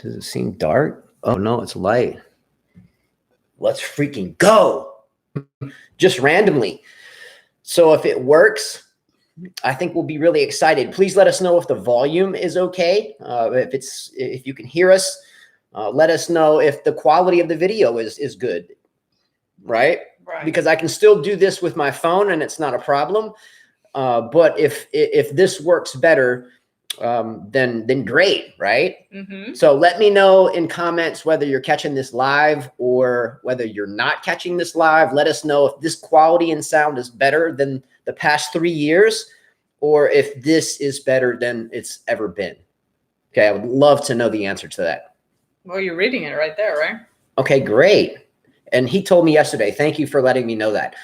Does it seem dark? Oh, no, it's light. Let's freaking go. Just randomly. So if it works, I think we'll be really excited. Please let us know if the volume is okay. If you can hear us, let us know if the quality of the video is good, right? Right. Because I can still do this with my phone and it's not a problem. But if this works better, then great, right? Mm-hmm. So let me know in comments whether you're catching this live or whether you're not catching this live. Let us know if this quality and sound is better than the past 3 years, or if this is better than it's ever been. Okay, I would love to know the answer to that. Well, you're reading it right there, right? Okay, great. And he told me yesterday. Thank you for letting me know that.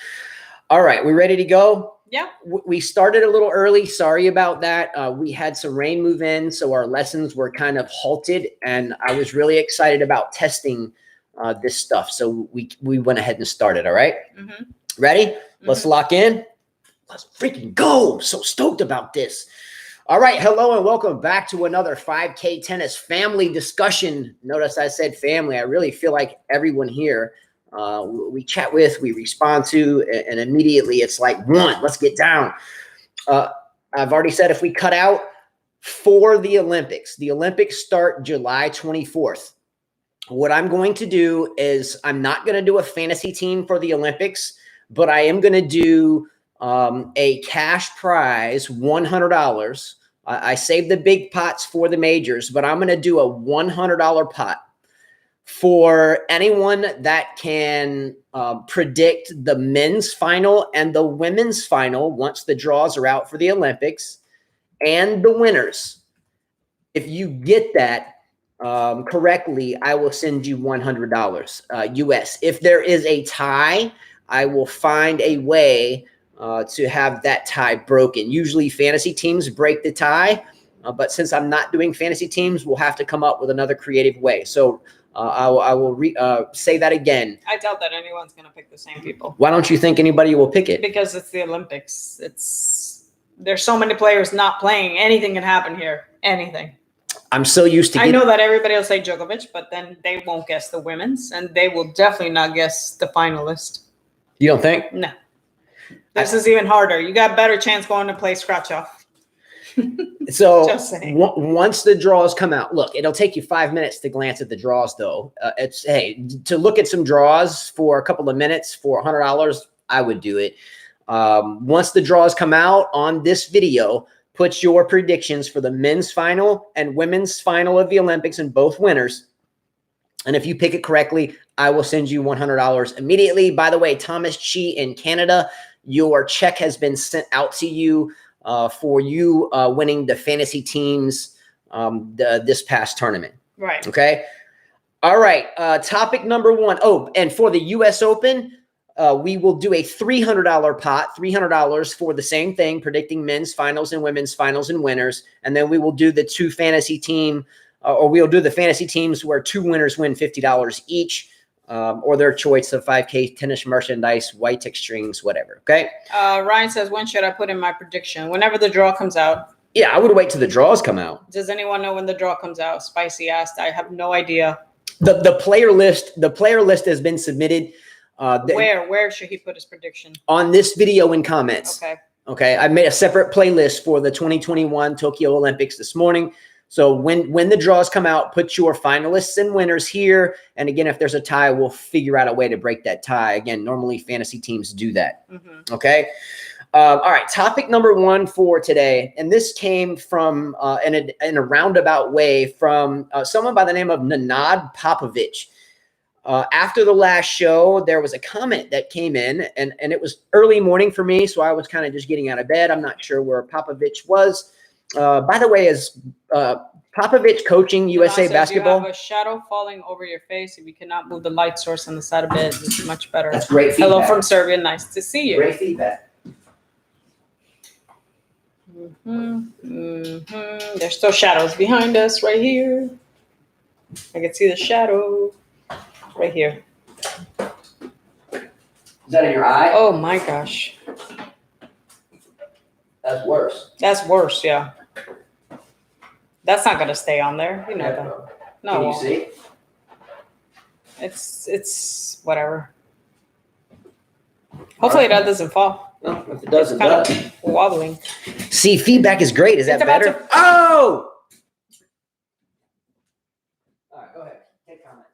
All right, we ready to go? Yeah. We started a little early. Sorry about that. We had some rain move in, so our lessons were kind of halted, and I was really excited about testing this stuff. So we went ahead and started. All right. Mm-hmm. Ready? Mm-hmm. Let's lock in. Let's freaking go. I'm so stoked about this. All right. Hello and welcome back to another 5K tennis family discussion. Notice I said family. I really feel like everyone here we chat with, we respond to, and immediately it's like, let's get down. I've already said if we cut out for the Olympics start July 24th. What I'm going to do is I'm not going to do a fantasy team for the Olympics, but I am going to do a cash prize, $100. I saved the big pots for the majors, but I'm going to do a $100 pot for anyone that can predict the men's final and the women's final once the draws are out for the Olympics, and the winners. If you get that correctly, I will send you $100 US. If there is a tie, I will find a way to have that tie broken. Usually fantasy teams break the tie, but since I'm not doing fantasy teams, we'll have to come up with another creative way. So I will say that again. I doubt that anyone's going to pick the same people. Why don't you think anybody will pick it? Because it's the Olympics. There's so many players not playing. Anything can happen here. Anything. I'm so used to. I know that everybody will say Djokovic, but then they won't guess the women's, and they will definitely not guess the finalist. You don't think? No. This is even harder. You got a better chance going to play scratch off. So once the draws come out, look, it'll take you 5 minutes to glance at the draws, though. To look at some draws for a couple of minutes for $100, I would do it. Once the draws come out on this video, put your predictions for the men's final and women's final of the Olympics and both winners. And if you pick it correctly, I will send you $100 immediately. By the way, Thomas Chi in Canada, your check has been sent out to you for you winning the fantasy teams this past tournament. Right. Okay. All right. Topic number one. Oh, and for the U.S. Open, we will do a $300 pot, $300 for the same thing, predicting men's finals and women's finals and winners. And then we will do the two fantasy team, or we'll do the fantasy teams where two winners win $50 each. Or their choice of 5K tennis merchandise, white tech strings, whatever. Okay. Ryan says, when should I put in my prediction? Whenever the draw comes out. Yeah, I would wait till the draws come out. Does anyone know when the draw comes out? Spicy asked. I have no idea. The player list has been submitted. Where should he put his prediction? On this video in comments. Okay. Okay. I made a separate playlist for the 2021 Tokyo Olympics this morning. So when the draws come out, put your finalists and winners here. And again, if there's a tie, we'll figure out a way to break that tie. Again, normally fantasy teams do that. Mm-hmm. Okay. All right. Topic number one for today. And this came from in a roundabout way from someone by the name of Nenad Popovic. After the last show, there was a comment that came in, and it was early morning for me. So I was kind of just getting out of bed. I'm not sure where Popovic was. By the way, is Popovic coaching USA basketball? You have a shadow falling over your face. If you cannot move the light source on the side of bed, it's much better. That's great feedback. Hello from Serbia. Nice to see you. Great feedback. There's still shadows behind us right here. I can see the shadow right here. Is that in your eye? Oh my gosh. That's worse. That's worse, yeah. That's not going to stay on there. You know that. No, Can you well, see? it's whatever. Hopefully that doesn't fall. Well, if it does, It's it kind does. of wobbling. See, feedback is great. Is that It's about better? to- Oh! All right, go ahead. Take comments.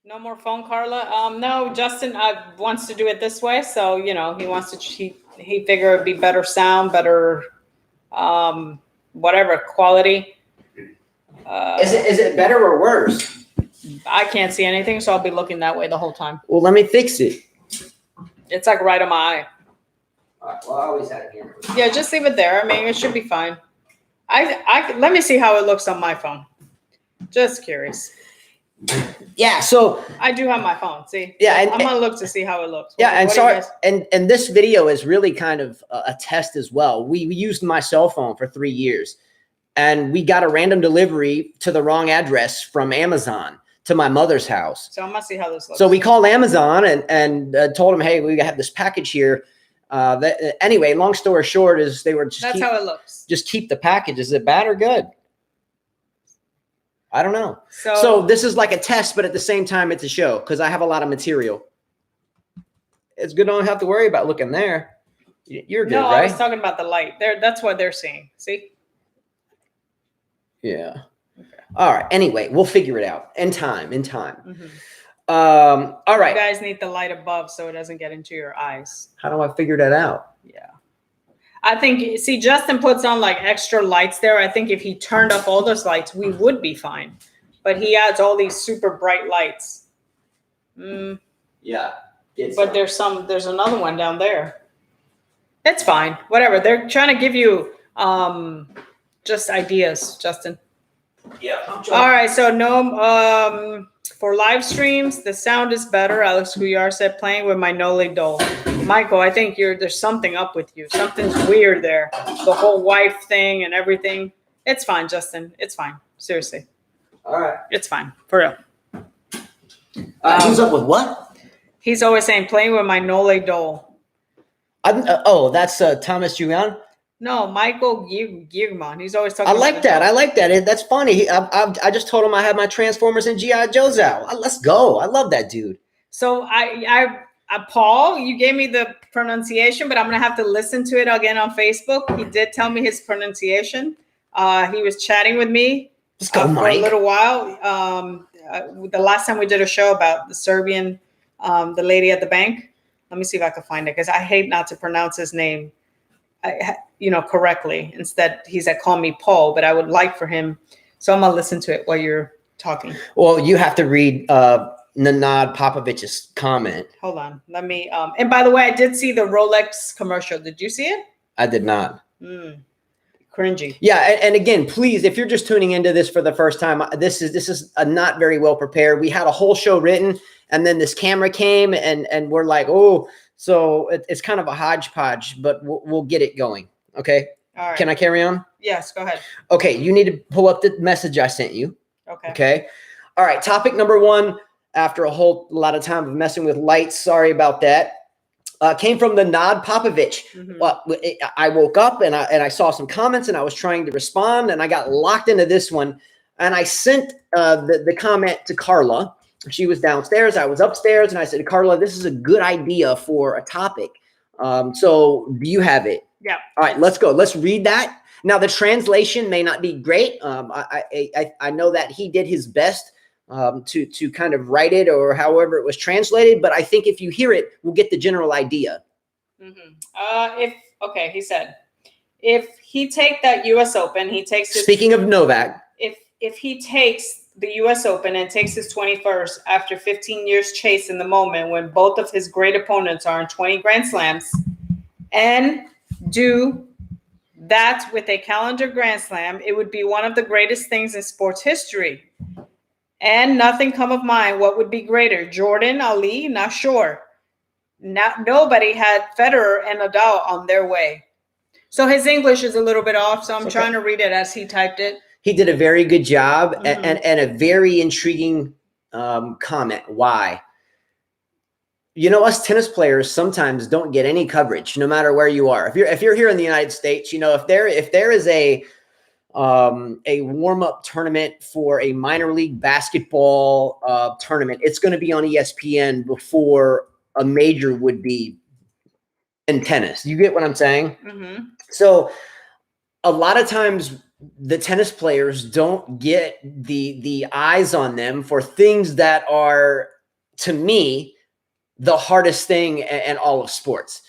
No more phone, Carla. No, Justin wants to do it this way, so he wants to. He figure it'd be better sound, better, whatever quality. Is it better or worse? I can't see anything, so I'll be looking that way the whole time. Well, let me fix it. It's like right on my eye. All right, well, I always had it here. Yeah, just leave it there. I mean, it should be fine. I let me see how it looks on my phone. Just curious. Yeah, so I do have my phone. See, yeah, I'm gonna look to see how it looks. Yeah, and What do you sorry, guys- and this video is really kind of a test as well. We used my cell phone for 3 years, and we got a random delivery to the wrong address from Amazon to my mother's house. So I'm gonna see how this looks. So we called Amazon and told them, hey, we have this package here. Anyway, long story short is they were just That's how it looks. just keep the package. Is it bad or good? I don't know. So, So this is like a test, but at the same time, it's a show because I have a lot of material. It's good. Don't have to worry about looking there. You're good, no, I was right? talking about the light. That's what they're seeing. See? Yeah. Okay. All right. Anyway, we'll figure it out in time. Mm-hmm. All right. You guys need the light above so it doesn't get into your eyes. How do I figure that out? Yeah. I think, see, Justin puts on like extra lights there. I think if he turned up all those lights, we would be fine. But he adds all these super bright lights. Yeah. But there's another one down there. It's fine. Whatever. They're trying to give you just ideas, Justin. Yeah. All right. So no, for live streams, the sound is better. Alex Guyar said, playing with my Nole doll. Michael, I think there's something up with you. Something's weird there. The whole wife thing and everything. It's fine, Justin. It's fine. Seriously. All right. It's fine. For real. Who's up with what? He's always saying, playing with my Nole doll. That's Thomas Julian. No, Michael Gierman. He's always talking I about like the that. doll. I like that. That's funny. I just told him I had my Transformers and G.I. Joe's out. Let's go. I love that dude. So Paul, you gave me the pronunciation, but I'm going to have to listen to it again on Facebook. He did tell me his pronunciation. He was chatting with me Let's go, for Mike. a little while. The last time we did a show about the Serbian, the lady at the bank. Let me see if I can find it because I hate not to pronounce his name, correctly. Instead, he said, call me Paul, but I would like for him. So I'm going to listen to it while you're talking. Well, you have to read Nenad Popovic's comment. Hold on. Let me, and by the way, I did see the Rolex commercial. Did you see it? I did not. Cringy. Yeah, and again, please, if you're just tuning into this for the first time, this is a not very well prepared. We had a whole show written, and then this camera came, and we're like, oh, so it's kind of a hodgepodge, but we'll get it going. Okay. All right. Can I carry on? Yes, go ahead. Okay, you need to pull up the message I sent you. Okay. Okay. All right. Topic number 1. After a whole lot of time of messing with lights, sorry about that. Came from the Nod Popovich. Mm-hmm. Well, I woke up and I saw some comments and I was trying to respond and I got locked into this one. And I sent the comment to Carla. She was downstairs. I was upstairs, and I said, Carla, this is a good idea for a topic. So do you have it? Yeah. All right, let's go. Let's read that. Now, the translation may not be great. I know that he did his best to kind of write it or however it was translated, but I think if you hear it, we'll get the general idea. Mm-hmm. He said, if he take that U.S. Open, he takes his, Speaking of Novak, if he takes the U.S. Open and takes his 21st after 15 years chase in the moment when both of his great opponents are in 20 Grand Slams, and do that with a calendar Grand Slam, it would be one of the greatest things in sports history. And nothing come of mind. What would be greater? Jordan, Ali? Not sure. Nobody had Federer and Nadal on their way. So his English is a little bit off, so I'm trying to read it as he typed it. he did a very good job. Mm-hmm. and a very intriguing comment. Why? You know, us tennis players sometimes don't get any coverage, no matter where you are. If you're here in the United States, if there is a a warm-up tournament for a minor league basketball tournament. It's going to be on ESPN before a major would be in tennis. You get what I'm saying? Mm-hmm. So a lot of times the tennis players don't get the eyes on them for things that are, to me, the hardest thing in all of sports.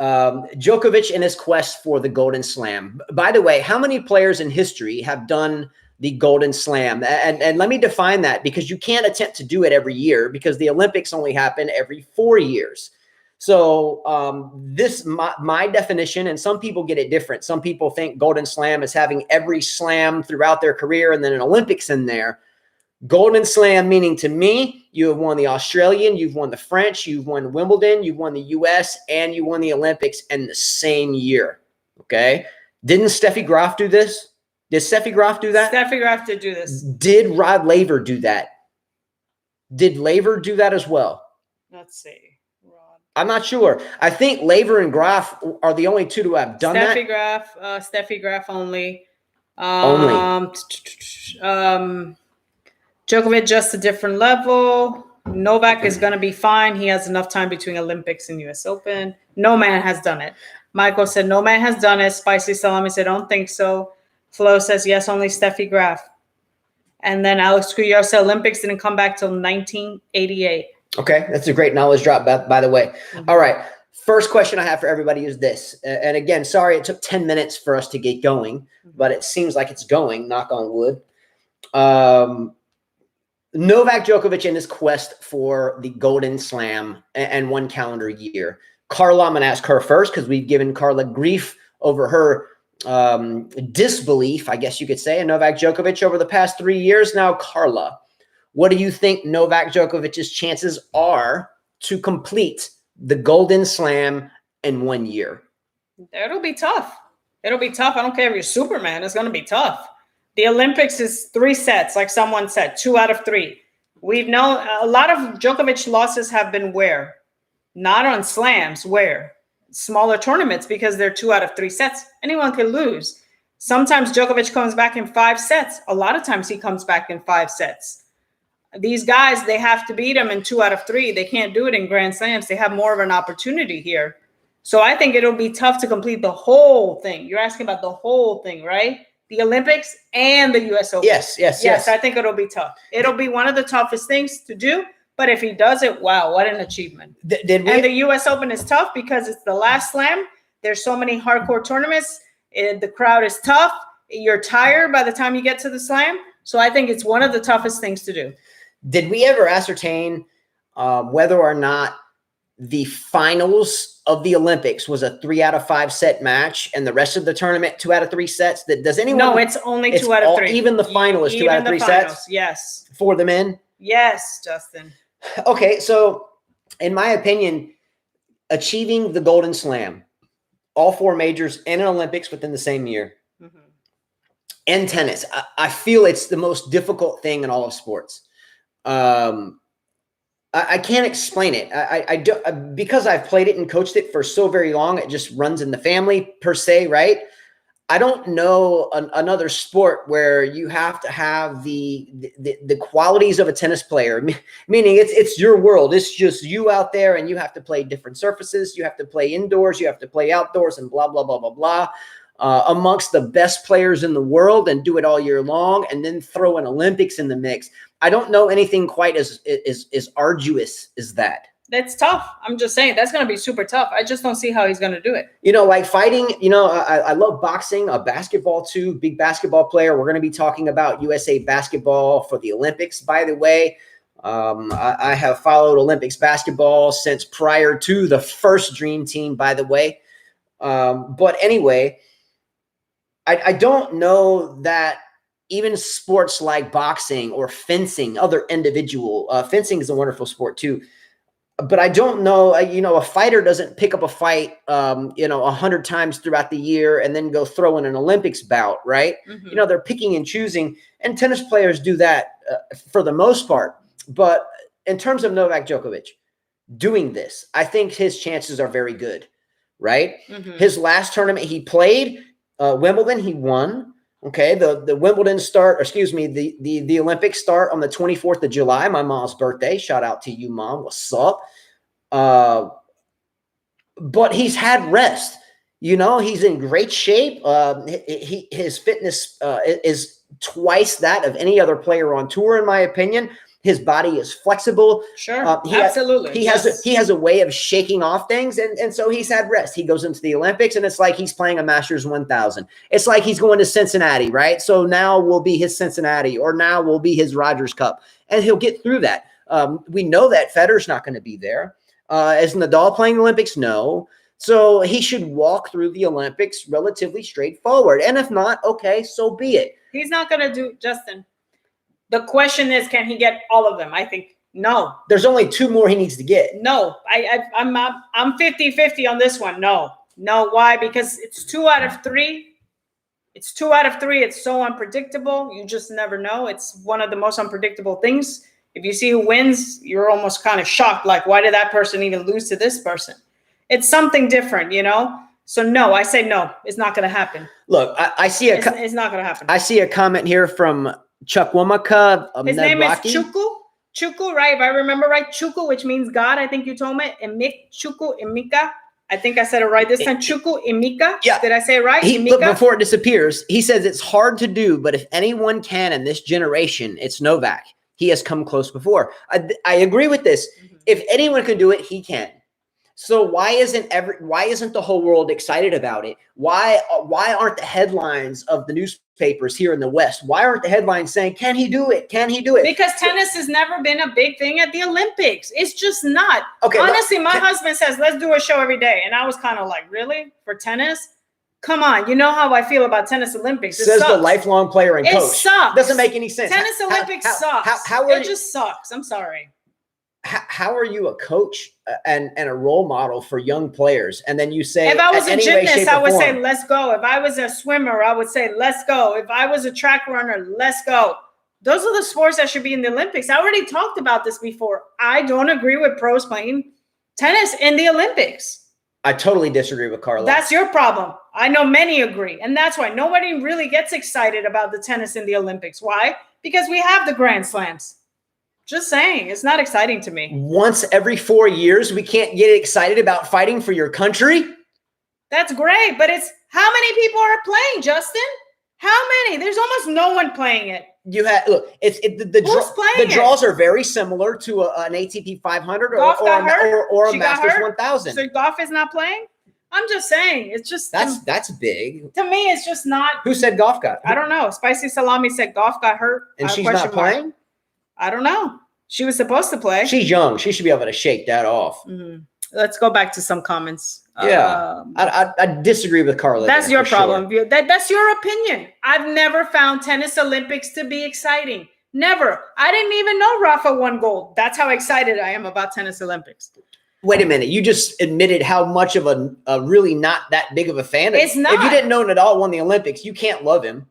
Djokovic in his quest for the Golden Slam. By the way, how many players in history have done the Golden Slam? And let me define that, because you can't attempt to do it every year, because the Olympics only happen every 4 years. So my definition, and some people get it different. Some people think Golden Slam is having every slam throughout their career and then an Olympics in there. Golden Slam meaning, to me, you have won the Australian, you've won the French, you've won Wimbledon, you've won the US, and you won the Olympics in the same year. Okay? Didn't Steffi Graf do this? Did Steffi Graf do that? Steffi Graf did do this. Did Rod Laver do that? Did Laver do that as well? Let's see. I'm not sure. I think Laver and Graf are the only two to have done Steffi that. Steffi Graf only. Djokovic just a different level. Novak is going to be fine. He has enough time between Olympics and US Open. No man has done it. Michael said no man has done it. Spicy Salami said don't think so. Flo says yes, only Steffi Graf. And then Alex Cuellar said Olympics didn't come back till 1988. Okay, that's a great knowledge drop, by the way. Mm-hmm. All right, first question I have for everybody is this. And again, sorry it took 10 minutes for us to get going, but it seems like it's going, knock on wood. Novak Djokovic in his quest for the Golden Slam and 1 calendar year. Carla, I'm going to ask her first, because we've given Carla grief over her disbelief, I guess you could say, in Novak Djokovic over the past 3 years. Now, Carla, what do you think Novak Djokovic's chances are to complete the Golden Slam in 1 year? It'll be tough. It'll be tough. I don't care if you're Superman. It's going to be tough. The Olympics is 3 sets, like someone said, 2 out of 3. We've known a lot of Djokovic losses have been where? Not on slams, where? Smaller tournaments, because they're 2 out of 3 sets. Anyone can lose. Sometimes Djokovic comes back in 5 sets. A lot of times he comes back in 5 sets. These guys, they have to beat him in 2 out of 3. They can't do it in Grand Slams. They have more of an opportunity here. So I think it'll be tough to complete the whole thing. You're asking about the whole thing, right? The Olympics and the US Open. Yes. I think it'll be tough. It'll be one of the toughest things to do. But if he does it, wow, what an achievement. And the US Open is tough because it's the last slam. There's so many hardcore tournaments. The crowd is tough. You're tired by the time you get to the slam. So I think it's one of the toughest things to do. Did we ever ascertain whether or not the finals of the Olympics was a 3 out of 5 set match and the rest of the tournament 2 out of 3 sets? Does anyone? No, it's only 2 out of 3. Even the final is 2 out of 3 sets? Yes. For the men? Yes, Justin. Okay, so in my opinion, achieving the Golden Slam, all 4 majors and an Olympics within the same year, and tennis, I feel it's the most difficult thing in all of sports. I can't explain it. I don't, because I've played it and coached it for so very long. It just runs in the family per se, right? I don't know another sport where you have to have the qualities of a tennis player, meaning it's your world. It's just you out there, and you have to play different surfaces. You have to play indoors. You have to play outdoors, and blah blah blah blah blah. Amongst the best players in the world, and do it all year long, and then throw an Olympics in the mix. I don't know anything quite as arduous as that. That's tough. I'm just saying that's going to be super tough. I just don't see how he's going to do it. You know, like fighting, you know, I love boxing, basketball too, big basketball player. We're going to be talking about USA basketball for the Olympics, by the way. I have followed Olympics basketball since prior to the first Dream Team, by the way. But anyway, I don't know that even sports like boxing or fencing, other individual, fencing is a wonderful sport too. But I don't know, you know, a fighter doesn't pick up a fight, 100 times throughout the year and then go throw in an Olympics bout, right? You know, they're picking and choosing, and tennis players do that for the most part. But in terms of Novak Djokovic doing this, I think his chances are very good, right? His last tournament he played, Wimbledon, he won. Okay, the Wimbledon start, excuse me, the Olympics start on the 24th of July, my mom's birthday. Shout out to you, Mom. What's up? But he's had rest. You know, he's in great shape. His fitness is twice that of any other player on tour, in my opinion. His body is flexible. Sure, absolutely. He has a way of shaking off things, and so he's had rest. He goes into the Olympics, and it's like he's playing a Masters 1000. It's like he's going to Cincinnati, right? So now will be his Cincinnati, or now will be his Rogers Cup, and he'll get through that. We know that Federer's not going to be there. Is Nadal playing the Olympics? No. So he should walk through the Olympics relatively straightforward. And if not, okay, so be it. He's not going to do, Justin. The question is, can he get all of them? I think no. There's only 2 more he needs to get. No, I'm 50-50 on this one. No. Why? Because it's 2 out of 3. It's 2 out of 3. It's so unpredictable. You just never know. It's one of the most unpredictable things. If you see who wins, you're almost kind of shocked. Like, why did that person even lose to this person? It's something different, you know? So no, I say no. It's not going to happen. Look, I see it's not going to happen. I see a comment here from Chuck Womaka. His name is Chuku, right? If I remember right, Chuku, which means God. I think you told me. Chuku Emika. I think I said it right this time. Chuku Emika. Yeah. Did I say it right? Look, before it disappears, he says it's hard to do, but if anyone can in this generation, it's Novak. He has come close before. I agree with this. Mm-hmm. If anyone can do it, he can. So why isn't the whole world excited about it? Why aren't the headlines of the newspapers here in the West? Why aren't the headlines saying, can he do it? Can he do it? Because tennis has never been a big thing at the Olympics. It's just not. Okay. Honestly, my husband says, let's do a show every day. And I was kind of like, really? For tennis? Come on. You know how I feel about tennis Olympics. It says sucks. The lifelong player and coach. It sucks. Doesn't make any sense. Tennis Olympics sucks. It just sucks. I'm sorry. How are you a coach and a role model for young players? And then you say, if I was a gymnast, I would say, let's go. If I was a swimmer, I would say, let's go. If I was a track runner, let's go. Those are the sports that should be in the Olympics. I already talked about this before. I don't agree with pros playing tennis in the Olympics. I totally disagree with Carla. That's your problem. I know many agree. And that's why nobody really gets excited about the tennis in the Olympics. Why? Because we have the Grand Slams. Just saying, it's not exciting to me. Once every 4 years, we can't get excited about fighting for your country? That's great, but it's how many people are playing, Justin? How many? There's almost no one playing it. You have look. The draws are very similar to an ATP 500 or a Masters 1000. So golf is not playing. I'm just saying, it's just that's big. To me, it's just not. Who said golf got? I don't know. Spicy Salami said golf got hurt, and she's not playing. I don't know. She was supposed to play. She's young. She should be able to shake that off. Mm-hmm. Let's go back to some comments. Yeah, I disagree with Carla. That's your problem. Sure. That's your opinion. I've never found tennis Olympics to be exciting. Never. I didn't even know Rafa won gold. That's how excited I am about tennis Olympics. Wait a minute. You just admitted how much of a really not that big of a fan. It's not. If you didn't know Nadal won the Olympics, you can't love him.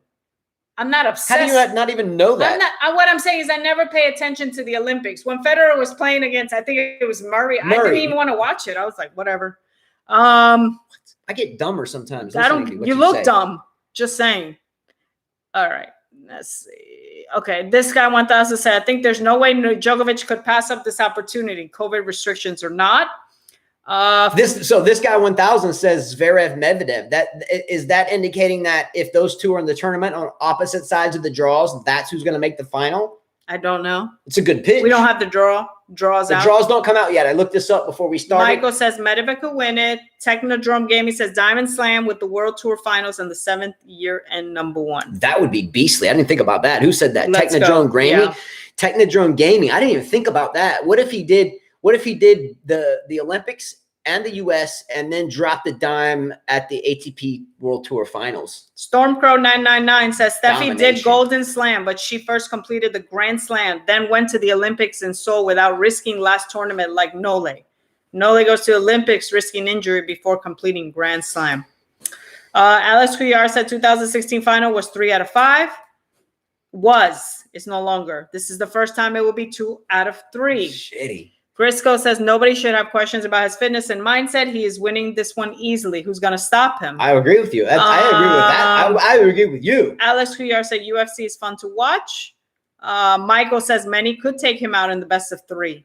I'm not obsessed. How do you not even know that? What I'm saying is I never pay attention to the Olympics. When Federer was playing against, I think it was Murray. I didn't even want to watch it. I was like, whatever. I get dumber sometimes. You look dumb. Just saying. All right. Let's see. Okay. This guy 1000 said, I think there's no way Djokovic could pass up this opportunity. COVID restrictions or not. This guy 1000 says Zverev Medvedev. Is that indicating that if those two are in the tournament on opposite sides of the draws, that's who's going to make the final? I don't know. It's a good pitch. We don't have the draws out. The draws don't come out yet. I looked this up before we started. Michael says Medvedev could win it. Technodrome Gaming says Diamond Slam with the World Tour Finals and the 7th year and #1. That would be beastly. I didn't think about that. Who said that? Technodrome Gaming. Yeah. Technodrome Gaming. I didn't even think about that. What if he did the Olympics and the US and then dropped the dime at the ATP World Tour Finals? Stormcrow 999 says Steffi did Golden Slam, but she first completed the Grand Slam, then went to the Olympics in Seoul without risking last tournament like Nole. Nole goes to Olympics risking injury before completing Grand Slam. Alex Couillard said 2016 final was 3 out of 5. It's no longer. This is the first time it will be 2 out of 3. Shitty. Briscoe says nobody should have questions about his fitness and mindset. He is winning this one easily. Who's going to stop him? I agree with you. I agree with that. I agree with you. Alex Couillard said UFC is fun to watch. Michael says many could take him out in the best of 3.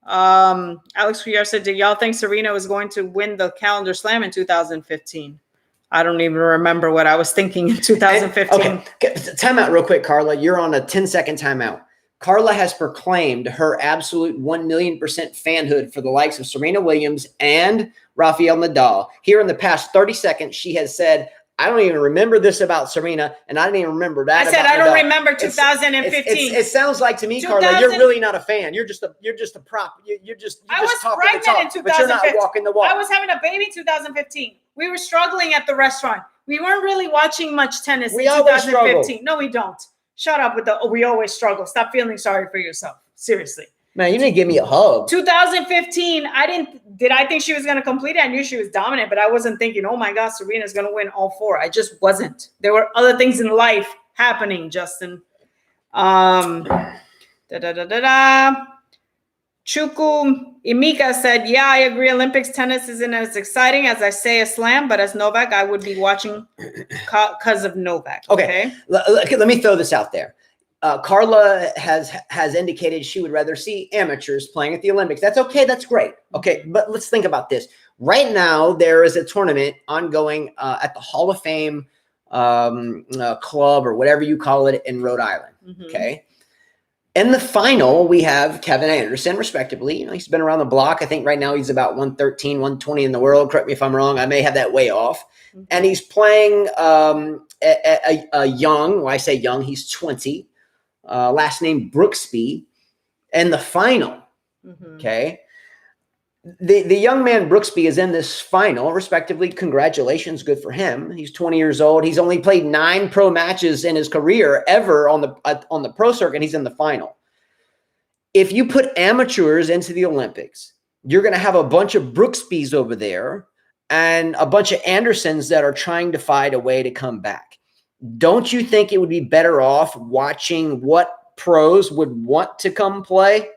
Alex Couillard said, do y'all think Serena was going to win the calendar slam in 2015? I don't even remember what I was thinking in 2015. Okay, time out real quick, Carla. You're on a 10-second timeout. Carla has proclaimed her absolute 1,000,000% fanhood for the likes of Serena Williams and Rafael Nadal. Here in the past 30 seconds, she has said, I don't even remember this about Serena, and I didn't even remember that. I said I don't remember 2015. It sounds like to me, Carla, you're really not a fan. You're just a prop. You're just I was talking pregnant the talk, in 2015. but you're not walking the walk. I was having a baby in 2015. We were struggling at the restaurant. We weren't really watching much tennis in 2015. No, we don't. Shut up with the we always struggle. Stop feeling sorry for yourself. Seriously. Man, you didn't give me a hug. 2015, I think she was going to complete it? I knew she was dominant, but I wasn't thinking, oh my God, Serena's going to win all 4. I just wasn't. There were other things in life happening, Justin. Chuku Imika said, yeah, I agree. Olympics tennis isn't as exciting as I say a slam, but as Novak, I would be watching because of Novak. Okay. Let me throw this out there. Carla has indicated she would rather see amateurs playing at the Olympics. That's okay. That's great. Okay. But let's think about this. Right now, there is a tournament ongoing at the Hall of Fame club or whatever you call it in Rhode Island. Mm-hmm. Okay. In the final, we have Kevin Anderson, respectively. You know, he's been around the block. I think right now he's about 113, 120 in the world. Correct me if I'm wrong. I may have that way off. Mm-hmm. And he's playing a young, when I say young, he's 20, last name Brooksby, in the final. Mm-hmm. Okay. The young man Brooksby is in this final, respectively. Congratulations. Good for him. He's 20 years old. He's only played 9 pro matches in his career ever on the pro circuit, and he's in the final. If you put amateurs into the Olympics, you're going to have a bunch of Brooksbys over there and a bunch of Andersons that are trying to find a way to come back. Don't you think it would be better off watching what pros would want to come play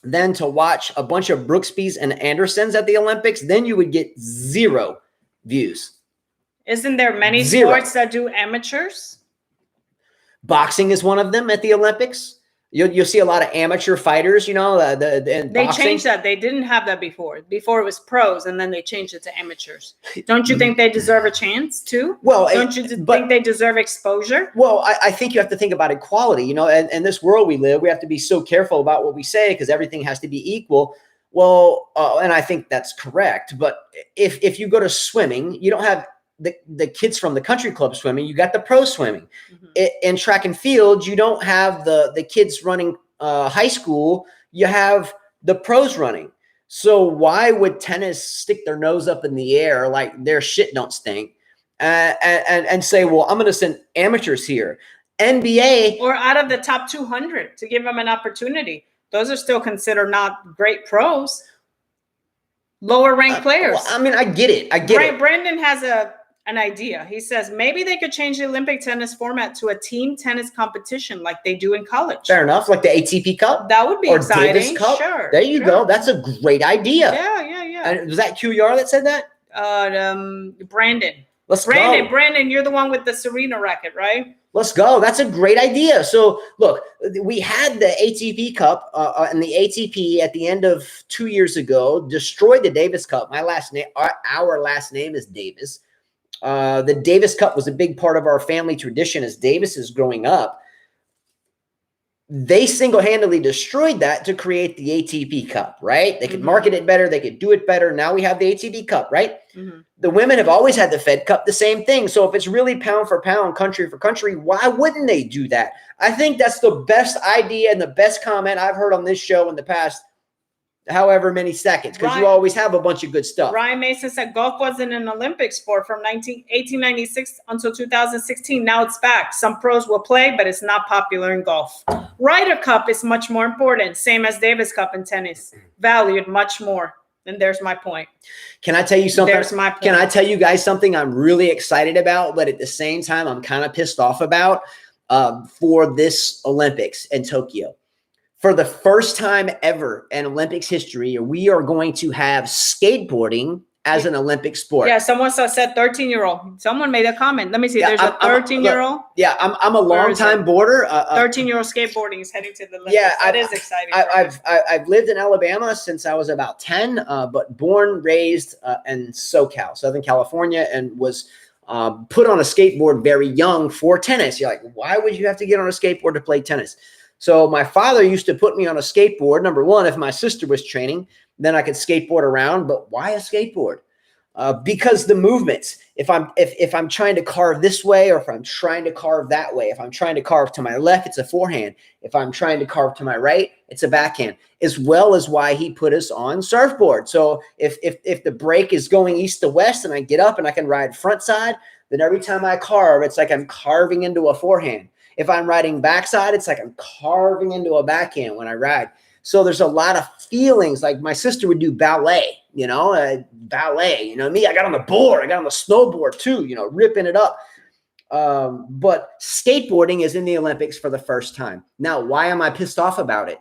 than to watch a bunch of Brooksbys and Andersons at the Olympics? Then you would get 0 views. Isn't there many sports that do amateurs? Boxing is one of them at the Olympics. You'll see a lot of amateur fighters, you know. They changed that. They didn't have that before. Before it was pros, and then they changed it to amateurs. Don't you think they deserve a chance too? Well, don't you think they deserve exposure? Well, I think you have to think about equality. You know, and in this world we live, we have to be so careful about what we say because everything has to be equal. Well, and I think that's correct. But if you go to swimming, you don't have the kids from the country club swimming. You got the pro swimming. Mm-hmm. In track and field, you don't have the kids running high school. You have the pros running. So why would tennis stick their nose up in the air like their shit don't stink and say, well, I'm going to send amateurs here? NBA. Or out of the top 200 to give them an opportunity. Those are still considered not great pros. Lower ranked players. Well, I mean, I get it. Brandon has an idea. He says maybe they could change the Olympic tennis format to a team tennis competition like they do in college. Fair enough, like the ATP Cup. That would be exciting. Davis Cup. Sure. There you go. That's a great idea. Yeah. And was that QR that said that? Brandon. Go. Brandon, you're the one with the Serena racket, right? Let's go. That's a great idea. So look, we had the ATP Cup and the ATP at the end of 2 years ago destroyed the Davis Cup. My last name, our last name is Davis. The Davis Cup was a big part of our family tradition as Davis is growing up. They single-handedly destroyed that to create the ATP Cup, right? They could market it better. They could do it better. Now we have the ATP Cup, right? Mm-hmm. The women have always had the Fed Cup, the same thing. So if it's really pound for pound, country for country, why wouldn't they do that? I think that's the best idea and the best comment I've heard on this show in the past however many seconds, because you always have a bunch of good stuff. Ryan Mason said golf wasn't an Olympic sport from 1896 until 2016. Now it's back. Some pros will play, but it's not popular in golf. Ryder Cup is much more important, same as Davis Cup in tennis, valued much more. And there's my point. Can I tell you something? There's my point. Can I tell you guys something I'm really excited about, but at the same time I'm kind of pissed off about for this Olympics in Tokyo? For the first time ever in Olympics history, we are going to have skateboarding as an Olympic sport. Yeah, someone said 13-year-old. Someone made a comment. Let me see. There's a 13-year-old. Yeah, I'm a long-time boarder. 13-year-old skateboarding is heading to the Olympics. Yeah, that is exciting. I've lived in Alabama since I was about 10, but born, raised in SoCal, Southern California, and was put on a skateboard very young for tennis. You're like, why would you have to get on a skateboard to play tennis? So my father used to put me on a skateboard. Number one, if my sister was training, then I could skateboard around. But why a skateboard? Because the movements. If I'm trying to carve this way, or if I'm trying to carve that way, if I'm trying to carve to my left, it's a forehand. If I'm trying to carve to my right, it's a backhand. As well as why he put us on surfboard. So if the break is going east to west, and I get up and I can ride front side, then every time I carve, it's like I'm carving into a forehand. If I'm riding backside, it's like I'm carving into a backhand when I ride. So there's a lot of feelings. Like my sister would do ballet, ballet, me, I got on the board, I got on the snowboard too, ripping it up. But skateboarding is in the Olympics for the first time. Now, why am I pissed off about it?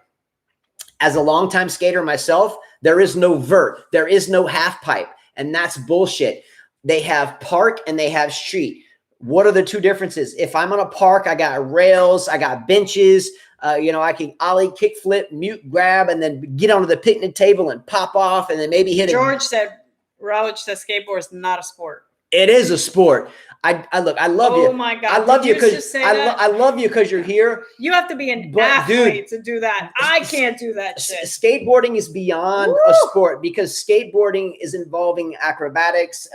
As a longtime skater myself, there is no vert, there is no half pipe, and that's bullshit. They have park and they have street. What are the two differences? If I'm on a park, I got rails, I got benches, I can ollie, kick flip, mute, grab, and then get onto the picnic table and pop off, and then maybe hit it. Rowledge said skateboard is not a sport. It is a sport. I love you. Oh my God. I love you because I love you because you're here. You have to be an athlete to do that. I can't do that shit. Skateboarding is beyond a sport, because skateboarding is involving acrobatics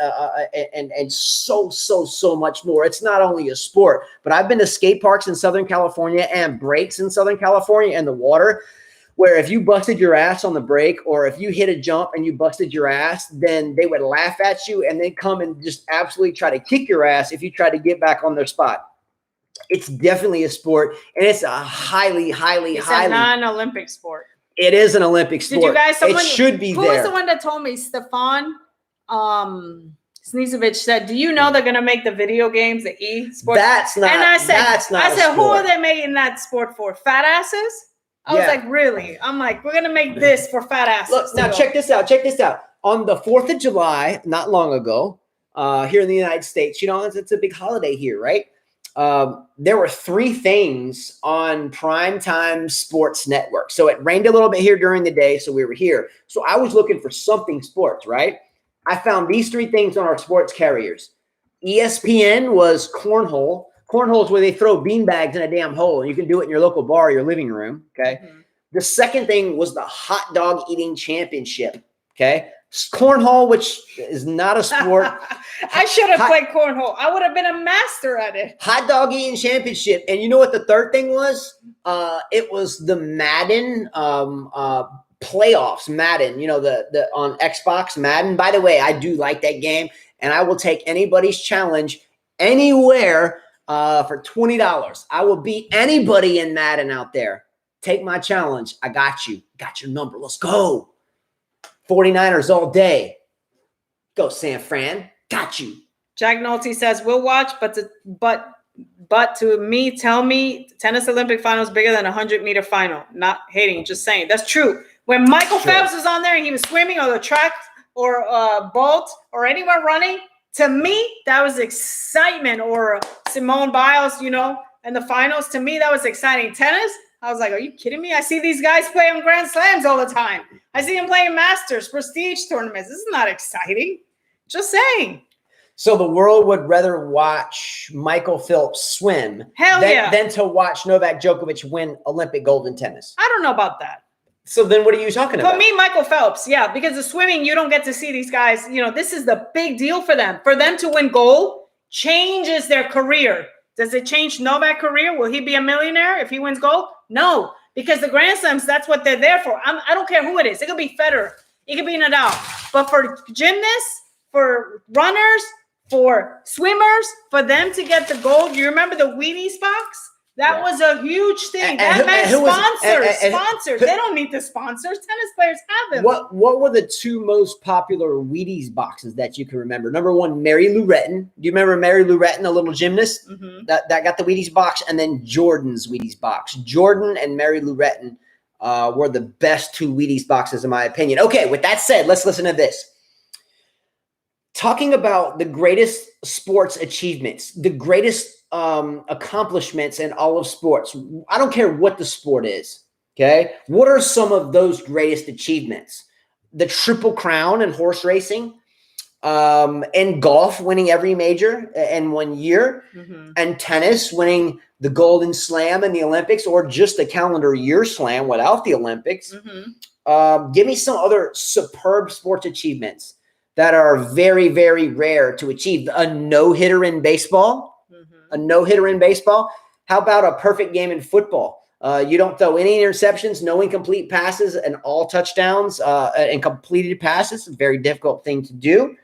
and so much more. It's not only a sport, but I've been to skate parks in Southern California and breaks in Southern California in the water, where if you busted your ass on the break, or if you hit a jump and you busted your ass, then they would laugh at you and then come and just absolutely try to kick your ass if you try to get back on their spot. It's definitely a sport, and it's a highly a non-Olympic sport. It is an Olympic sport. Did you guys? It should be there. Who was the one that told me? Stefan Snezovic said, "Do you know they're gonna make the video games the e-sport?" That's not. And I said, that's not. I said, who are they making that sport for? Fat asses? I was like, really? I'm like, we're going to make this for fat asses. Look, now check this out. Check this out. On the 4th of July, not long ago, here in the United States, it's a big holiday here, right? There were 3 things on Primetime Sports Network. So it rained a little bit here during the day, so we were here. So I was looking for something sports, right? I found these 3 things on our sports carriers. ESPN was cornhole. Cornhole is where they throw beanbags in a damn hole, and you can do it in your local bar or your living room, okay? Mm-hmm. The second thing was the hot dog eating championship, okay? Cornhole, which is not a sport. I should have played cornhole. I would have been a master at it. Hot dog eating championship. And you know what the third thing was? It was the Madden playoffs. Madden, the on Xbox Madden. By the way, I do like that game, and I will take anybody's challenge anywhere for $20. I will beat anybody in Madden out there. Take my challenge. I got you. Got your number. Let's go. 49ers all day. Go, San Fran. Got you. Jack Nolte says, we'll watch, but to me, tell me tennis Olympic final is bigger than a 100-meter final. Not hating, just saying. That's true. When Michael Phelps was on there and he was swimming or the track or boat or anyone running, to me, that was excitement. Or Simone Biles, in the finals. To me, that was exciting. Tennis, I was like, are you kidding me? I see these guys play on Grand Slams all the time. I see them playing Masters, prestige tournaments. This is not exciting. Just saying. So the world would rather watch Michael Phelps swim than to watch Novak Djokovic win Olympic gold in tennis. I don't know about that. So then what are you talking about? For me, Michael Phelps, yeah, because the swimming, you don't get to see these guys. This is the big deal for them. For them to win gold changes their career. Does it change Novak's career? Will he be a millionaire if he wins gold? No, because the Grand Slams, that's what they're there for. I don't care who it is. It could be Federer. It could be Nadal. But for gymnasts, for runners, for swimmers, for them to get the gold, you remember the Wheaties box? That was a huge thing. That meant sponsors. They don't need the sponsors. Tennis players have them. What were the 2 most popular Wheaties boxes that you can remember? Number 1, Mary Lou Retton. Do you remember Mary Lou Retton, a little gymnast? Mm-hmm. That got the Wheaties box, and then Jordan's Wheaties box. Jordan and Mary Lou Retton were the best two Wheaties boxes, in my opinion. Okay, with that said, let's listen to this. Talking about the greatest sports achievements, the greatest accomplishments in all of sports. I don't care what the sport is, okay? What are some of those greatest achievements? The Triple Crown in horse racing, in golf, winning every major in 1 year, and tennis, winning the Golden Slam in the Olympics, or just a calendar year slam without the Olympics. Give me some other superb sports achievements that are very, very rare to achieve. A no-hitter in baseball, a no-hitter in baseball. How about a perfect game in football? You don't throw any interceptions, no incomplete passes, and all touchdowns and completed passes. A very difficult thing to do.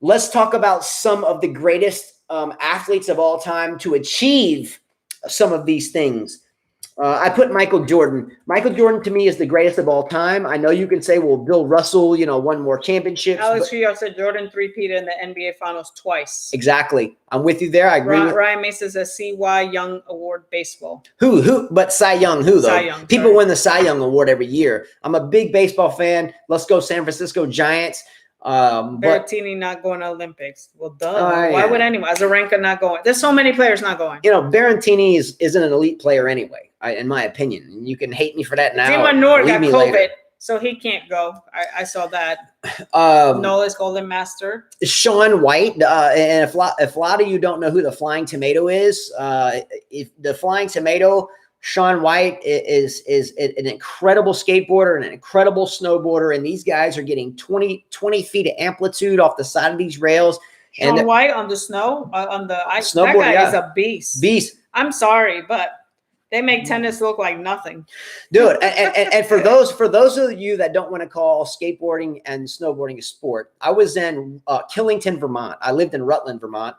Let's talk about some of the greatest athletes of all time to achieve some of these things. I put Michael Jordan. Michael Jordan, to me, is the greatest of all time. I know you can say, well, Bill Russell, won more championships. Alex Rio said Jordan three-peated in the NBA Finals twice. Exactly. I'm with you there. I agree. Ryan Mason says C.Y. Young Award baseball. Who? But Cy Young, who, though? Cy Young, People win the Cy Young Award every year. I'm a big baseball fan. Let's go San Francisco Giants. Berrettini not going to Olympics. Well, duh. Why would anyone? Azarenka not going. There's so many players not going. Berrettini isn't an elite player anyway, in my opinion. You can hate me for that now. Dima Noor got COVID, so he can't go. I saw that. Nola's Golden Master. Shaun White. And if a lot of you don't know who the Flying Tomato is, if the Flying Tomato, Shaun White is an incredible skateboarder and an incredible snowboarder, and these guys are getting 20 feet of amplitude off the side of these rails. Shaun White on the snow, on the ice. Snowboard, that guy is a beast. I'm sorry, but they make tennis look like nothing. Dude, and for those of you that don't want to call skateboarding and snowboarding a sport, I was in Killington, Vermont. I lived in Rutland, Vermont.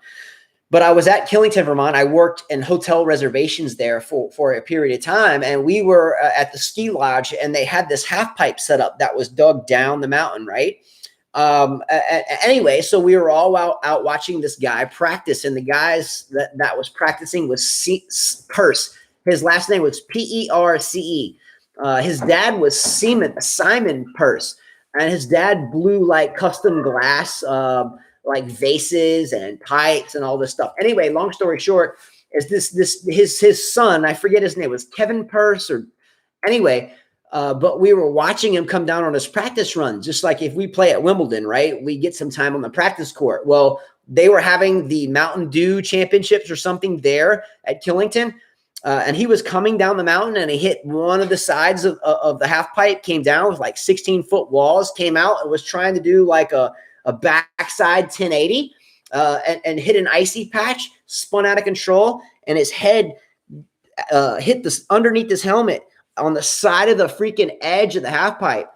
But I was at Killington, Vermont. I worked in hotel reservations there for a period of time. And we were at the ski lodge, and they had this half pipe set up that was dug down the mountain, right? Anyway, so we were all out watching this guy practice. And the guys that was practicing was Perce. His last name was Perce. His dad was Simon Perce. And his dad blew like custom glass, like vases and pipes and all this stuff. Anyway, long story short, is his son, I forget his name, was Kevin Perce or anyway, but we were watching him come down on his practice run, just like if we play at Wimbledon, right? We get some time on the practice court. Well, they were having the Mountain Dew championships or something there at Killington, and he was coming down the mountain, and he hit one of the sides of the half pipe, came down with like 16-foot walls, came out and was trying to do like a backside 1080 and hit an icy patch, spun out of control, and his head hit this underneath his helmet on the side of the freaking edge of the half pipe,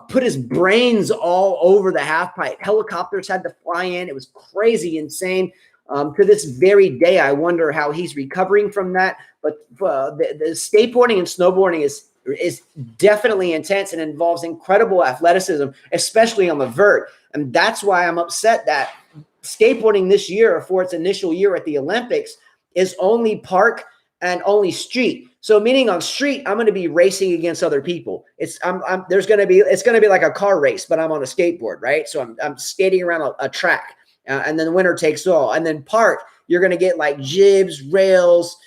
put his brains all over the half pipe. Helicopters had to fly in. It was crazy, insane. To this very day, I wonder how he's recovering from that. But the skateboarding and snowboarding is definitely intense and involves incredible athleticism, especially on the vert. And that's why I'm upset that skateboarding this year, for its initial year at the Olympics, is only park and only street. So meaning on street, I'm going to be racing against other people. It's going to be like a car race, but I'm on a skateboard, right? So I'm skating around a track, and then the winner takes all. And then park, you're going to get like jibs, rails,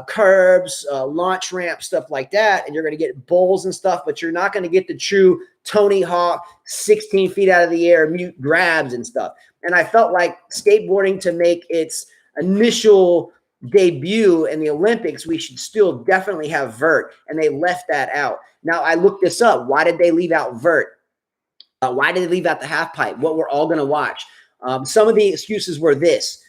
curbs, launch ramp, stuff like that. And you're going to get bowls and stuff, but you're not going to get the true Tony Hawk 16 feet out of the air mute grabs and stuff. And I felt like skateboarding, to make its initial debut in the Olympics, we should still definitely have vert. And they left that out. Now I looked this up. Why did they leave out vert? Why did they leave out the half pipe? What we're all going to watch. Some of the excuses were this.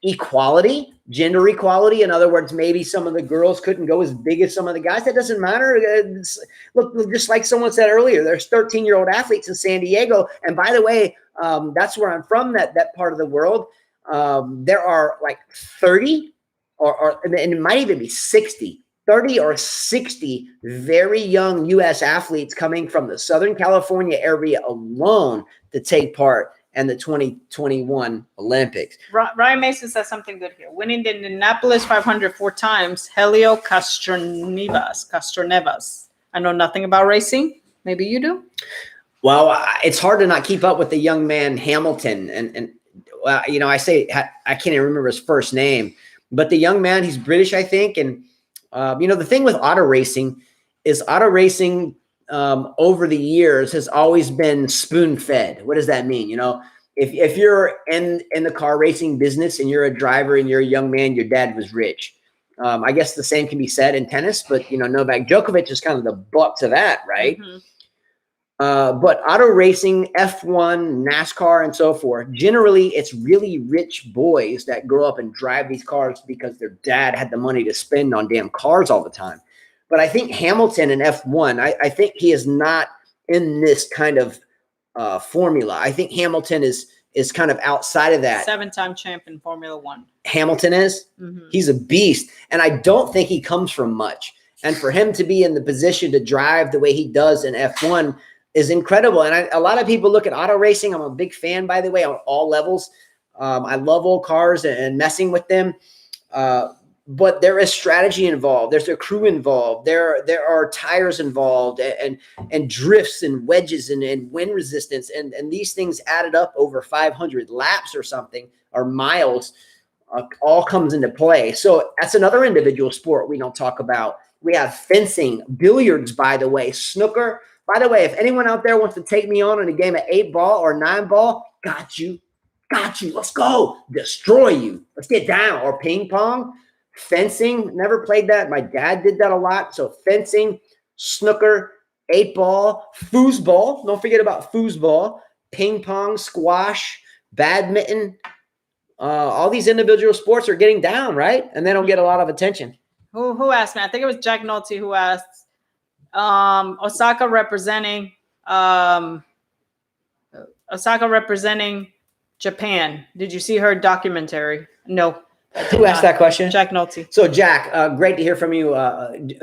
Equality, gender equality. In other words, maybe some of the girls couldn't go as big as some of the guys. That doesn't matter. Look, just like someone said earlier, there's 13-year-old athletes in San Diego. And by the way, that's where I'm from, that part of the world. There are like 30 and it might even be 60, 30 or 60 very young U.S. athletes coming from the Southern California area alone to take part and the 2021 Olympics. Ryan Mason says something good here. Winning the Indianapolis 500 4 times, Helio Castronevas. I know nothing about racing. Maybe you do? Well, it's hard to not keep up with the young man Hamilton. And you know, I can't even remember his first name, but the young man, he's British, I think. And, you know, the thing with auto racing is over the years has always been spoon fed. What does that mean? You know, if you're in the car racing business and you're a driver and you're a young man, your dad was rich. I guess the same can be said in tennis, but you know, Novak Djokovic is kind of the butt to that, right? Mm-hmm. But auto racing, F1, NASCAR, and so forth, generally it's really rich boys that grow up and drive these cars because their dad had the money to spend on damn cars all the time. But I think Hamilton in F1, I think he is not in this kind of formula. I think Hamilton is kind of outside of that. 7-time champion Formula One. Hamilton is? Mm-hmm. He's a beast. And I don't think he comes from much. And for him to be in the position to drive the way he does in F1 is incredible. And a lot of people look at auto racing. I'm a big fan, by the way, on all levels. I love old cars and messing with them. But there is strategy involved. There's a crew involved. There are tires involved and drifts and wedges and wind resistance. And these things added up over 500 laps or something, or miles, all comes into play. So that's another individual sport we don't talk about. We have fencing, billiards, by the way, snooker. By the way, if anyone out there wants to take me on in a game of 8-ball or 9-ball, got you. Let's go. Destroy you. Let's get down. Or ping pong. Fencing, never played that. My dad did that a lot. So fencing, snooker, 8-ball, foosball. Don't forget about foosball, ping pong, squash, badminton. All these individual sports are getting down, right? And they don't get a lot of attention. Who asked me? I think it was Jack Nolte who asked. Osaka representing Japan. Did you see her documentary? No. Who asked that question? Jack Nolte. So, Jack, great to hear from you.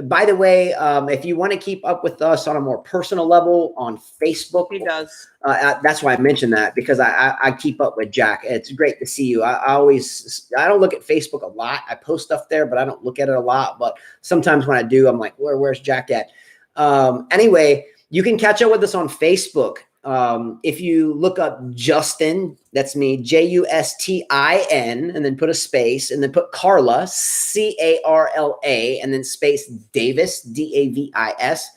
By the way, if you want to keep up with us on a more personal level on Facebook, He does. That's why I mentioned that, because I keep up with Jack. It's great to see you. I don't look at Facebook a lot. I post stuff there, but I don't look at it a lot. But sometimes when I do, I'm like, where's Jack at? Anyway, you can catch up with us on Facebook. If you look up Justin, that's me, Justin, and then put a space, and then put Carla, Carla, and then space Davis, Davis,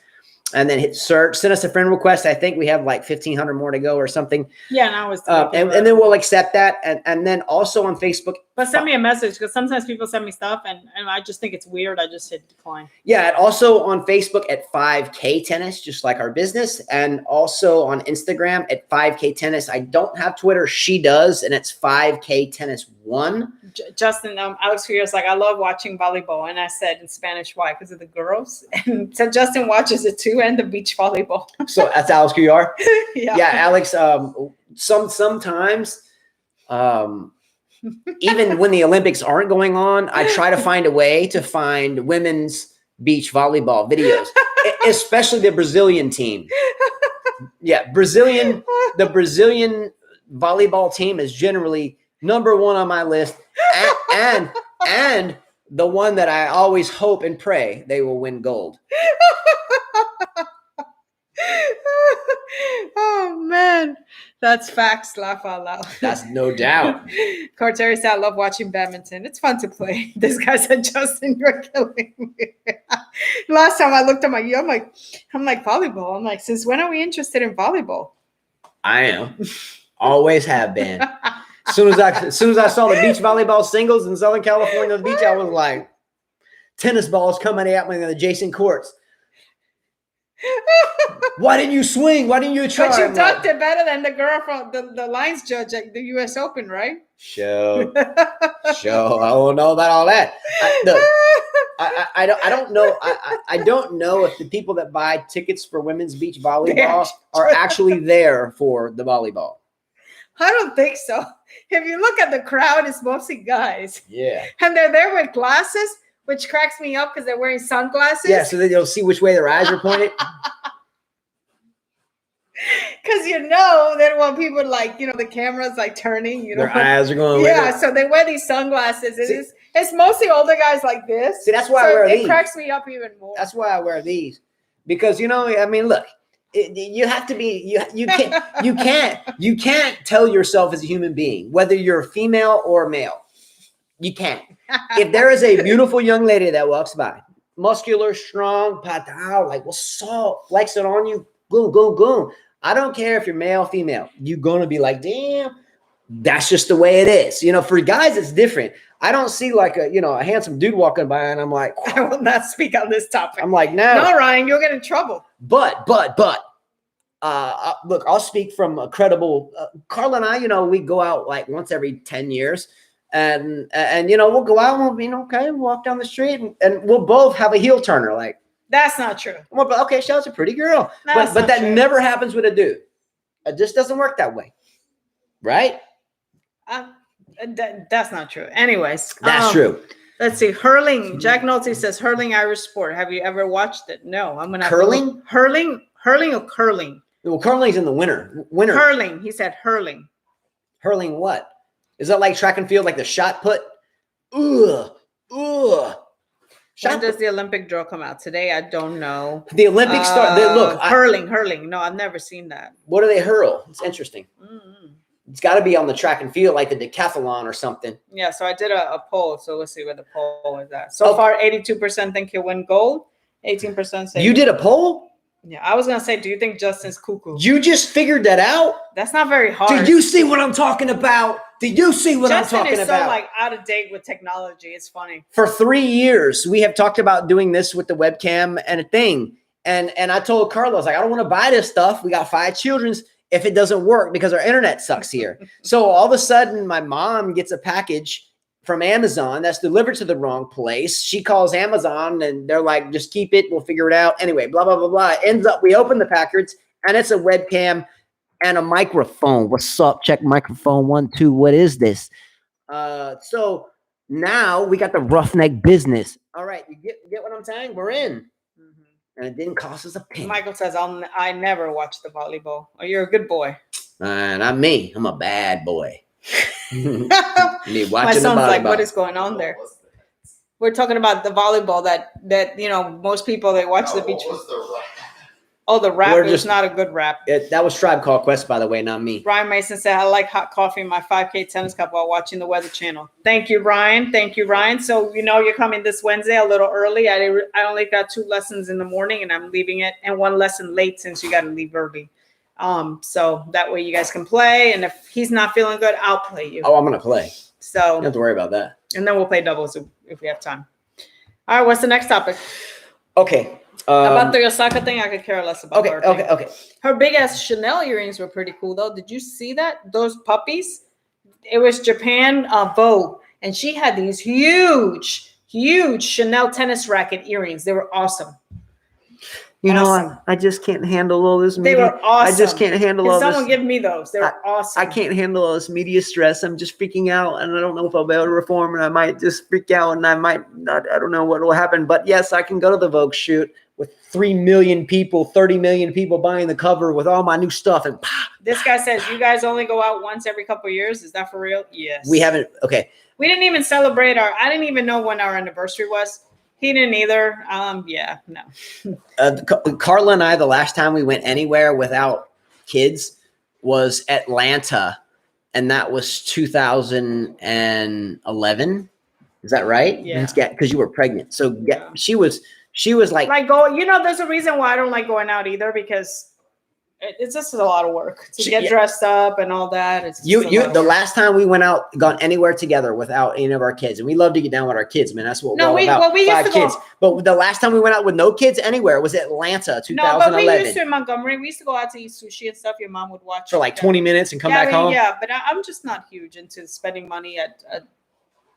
and then hit search. Send us a friend request. I think we have like 1,500 more to go or something. Yeah, and I was. And then we'll accept that. And then also on Facebook. But send me a message, because sometimes people send me stuff and I just think it's weird. I just hit decline. Yeah, and also on Facebook at 5K Tennis, just like our business. And also on Instagram at 5K Tennis. I don't have Twitter. She does. And it's 5K Tennis 1. Justin, Alex Fierce, like, I love watching volleyball. And I said in Spanish, why? Because of the girls. And so Justin watches it too, and the beach volleyball. So that's Alex QR? Yeah, Alex, sometimes even when the Olympics aren't going on, I try to find a way to find women's beach volleyball videos, especially the Brazilian team. Yeah, the Brazilian volleyball team is generally number one on my list, and the one that I always hope and pray they will win gold. Oh man, that's facts. Laugh out loud. That's no doubt. Corteri said, I love watching badminton. It's fun to play. This guy said, Justin, you're killing me. Last time I looked at my, I'm like volleyball. I'm like, since when are we interested in volleyball? I am. Always have been. As soon as I saw the beach volleyball singles in Southern California, the beach, I was like, tennis balls coming at me in the adjacent courts. Why didn't you swing? Why didn't you try? But you dunked it better than the girl from the lines judge at the U.S. Open, right? Sure. I don't know about all that. I don't know. I don't know if the people that buy tickets for women's beach volleyball are actually there for the volleyball. I don't think so. If you look at the crowd, it's mostly guys. Yeah. And they're there with glasses, which cracks me up because they're wearing sunglasses. Yeah, so that you'll see which way their eyes are pointed. Because you know that when people like, the camera's like turning, Their eyes are going. Yeah, so they wear these sunglasses. It's mostly older guys like this. See, that's why I wear these. It cracks me up even more. That's why I wear these, because I mean, look, you have to be you can't tell yourself as a human being whether you're a female or a male. You can't. If there is a beautiful young lady that walks by, muscular, strong, patao, like what's up, flex it on you, boom, boom, boom. I don't care if you're male, female. You're gonna be like, damn, that's just the way it is. For guys, it's different. I don't see like a handsome dude walking by and I'm like, I will not speak on this topic. I'm like, no, Ryan, you'll get in trouble. But look, I'll speak from a credible. Carla and I, we go out like once every 10 years, and we'll go out and we'll walk down the street and we'll both have a heel turner. Like, that's not true. Well, okay, Shell's a pretty girl, but that true. Never happens with a dude. It just doesn't work that way, right? That's not true. Anyways, that's true. Let's see. Hurling. Jack Nolte says hurling Irish sport. Have you ever watched it? No. I'm gonna curling. Hurling or curling? Well, curling's in the winter. Hurling. He said hurling. Hurling what? Is that like track and field, like the shot put? Ugh. When does the Olympic draw come out? Today? I don't know. The Olympics start. Look, hurling. No, I've never seen that. What do they hurl? It's interesting. Mm-hmm. It's got to be on the track and field, like the decathlon or something. Yeah, so I did a poll. So let's see where the poll is at. So far, 82% think he'll win gold. 18% say. You did a poll? Yeah, I was going to say, do you think Justin's cuckoo? You just figured that out? That's not very hard. Did you see what I'm talking about? Did you see what I'm talking about? Justin is so like out of date with technology. It's funny. For 3 years, we have talked about doing this with the webcam and a thing. And I told Carlos, like, I don't want to buy this stuff. We got 5 children. If it doesn't work because our internet sucks here. So all of a sudden my mom gets a package from Amazon that's delivered to the wrong place. She calls Amazon and they're like, just keep it. We'll figure it out. Anyway, blah, blah, blah, blah. Ends up, we open the package and it's a webcam and a microphone. What's up? Check microphone 1, 2. What is this? So now we got the roughneck business. All right. You get what I'm saying? We're in. And it didn't cost us a penny. Michael says, I never watched the volleyball. Oh, you're a good boy. Not me. I'm a bad boy. Me watching My son's the volleyball. like, what is going on there? We're talking about the volleyball that most people, they watch the beach. The rap is not a good rap. That was Tribe Called Quest, by the way, not me. Brian Mason said, I like hot coffee in my 5K tennis cup while watching the Weather Channel. Thank you, Ryan. So, you're coming this Wednesday a little early. I only got 2 lessons in the morning and I'm leaving it, and 1 lesson late since you got to leave early. So that way you guys can play. And if he's not feeling good, I'll play you. Oh, I'm going to play. So you don't have to worry about that. And then we'll play doubles if we have time. All right. What's the next topic? Okay. About the Osaka thing, I could care less about. Okay. Her big ass Chanel earrings were pretty cool though. Did you see that? Those puppies? It was Japan Vogue, and she had these huge Chanel tennis racket earrings. They were awesome. I just can't handle all this media. They were awesome. I just can't handle all this. Someone give me those. They were awesome. I can't handle all this media stress. I'm just freaking out, and I don't know if I'll be able to reform, and I might just freak out, and I might not. I don't know what will happen. But yes, I can go to the Vogue shoot with 3 million people, 30 million people buying the cover with all my new stuff. And this guy says, you guys only go out once every couple of years. Is that for real? Yes. We haven't. Okay. We didn't even celebrate I didn't even know when our anniversary was. He didn't either. Yeah, no. Carla and I, the last time we went anywhere without kids was Atlanta. And that was 2011. Is that right? Yeah. Because you were pregnant. So yeah, she was like there's a reason why I don't like going out either, because it's just a lot of work to get dressed up and all that. It's the last time we went out, gone anywhere together without any of our kids, and we love to get down with our kids, man. That's what we're all about. We used to kids. But the last time we went out with no kids anywhere was Atlanta, 2011. No, but we used to in Montgomery. We used to go out to eat sushi and stuff. Your mom would watch for like 20 minutes and come back home. Yeah, but I'm just not huge into spending money at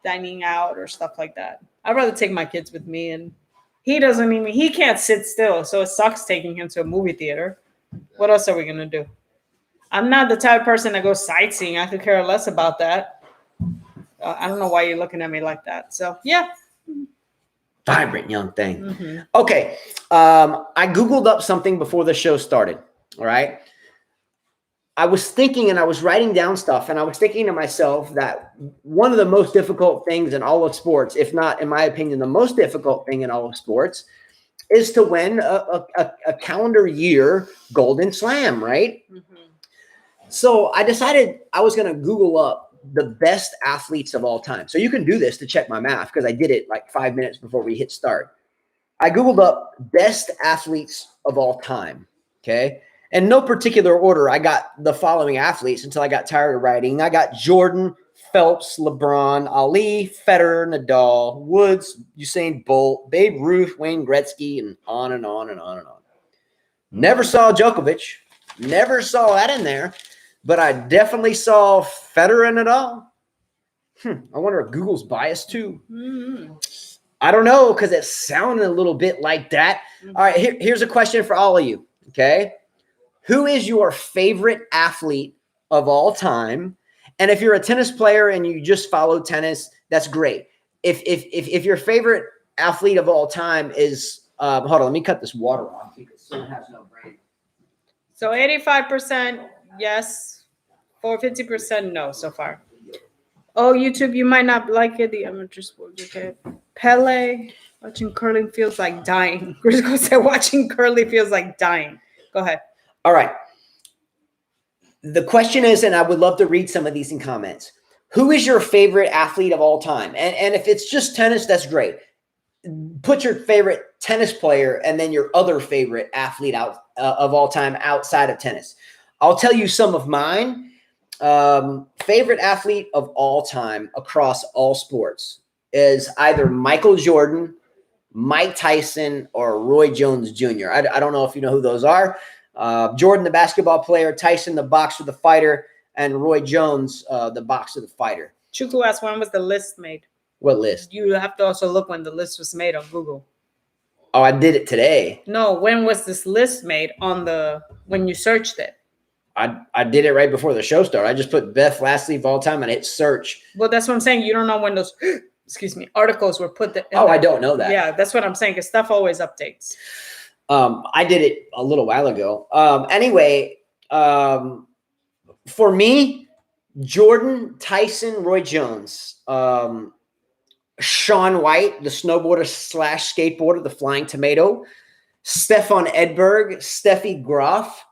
dining out or stuff like that. I'd rather take my kids with me, and he can't sit still, so it sucks taking him to a movie theater. What else are we going to do? I'm not the type of person that goes sightseeing. I could care less about that. I don't know why you're looking at me like that. So, yeah. Vibrant young thing. Mm-hmm. Okay. I Googled up something before the show started. All right. I was thinking and I was writing down stuff and I was thinking to myself that one of the most difficult things in all of sports, if not, in my opinion, the most difficult thing in all of sports is to win a calendar year Golden Slam, right? Mm-hmm. So I decided I was going to Google up the best athletes of all time. So you can do this to check my math because I did it like 5 minutes before we hit start. I Googled up best athletes of all time. Okay. In no particular order, I got the following athletes until I got tired of writing. I got Jordan, Phelps, LeBron, Ali, Federer, Nadal, Woods, Usain Bolt, Babe Ruth, Wayne Gretzky, and on and on and on and on. Never saw Djokovic. Never saw that in there. But I definitely saw Federer and Nadal. I wonder if Google's biased too. Mm-hmm. I don't know because it sounded a little bit like that. Mm-hmm. All right, here's a question for all of you, okay? Who is your favorite athlete of all time? And if you're a tennis player and you just follow tennis, that's great. If your favorite athlete of all time is hold on, let me cut this water off because someone has no brain. So 85% yes, or 50% no so far. Oh, YouTube, you might not like it. The amateur sport, okay. Pele, watching curling feels like dying. Grisco said, watching curling feels like dying. Go ahead. All right. The question is, and I would love to read some of these in comments. Who is your favorite athlete of all time? And if it's just tennis, that's great. Put your favorite tennis player and then your other favorite athlete out of all time outside of tennis. I'll tell you some of mine. Favorite athlete of all time across all sports is either Michael Jordan, Mike Tyson, or Roy Jones Jr. I don't know if you know who those are. Jordan, the basketball player, Tyson, the boxer, the fighter, and Roy Jones, the boxer, the fighter. Chuku asked, when was the list made? What list? You have to also look when the list was made on Google. Oh, I did it today. No, when was this list made when you searched it? I did it right before the show started. I just put Beth Lastly of all time and hit search. Well, that's what I'm saying. You don't know when those, articles were put there. I don't know that. Yeah, that's what I'm saying, because stuff always updates. I did it a little while ago. Anyway, for me, Jordan, Tyson, Roy Jones, Shaun White, the snowboarder / skateboarder, the flying tomato, Stefan Edberg, Steffi Graf,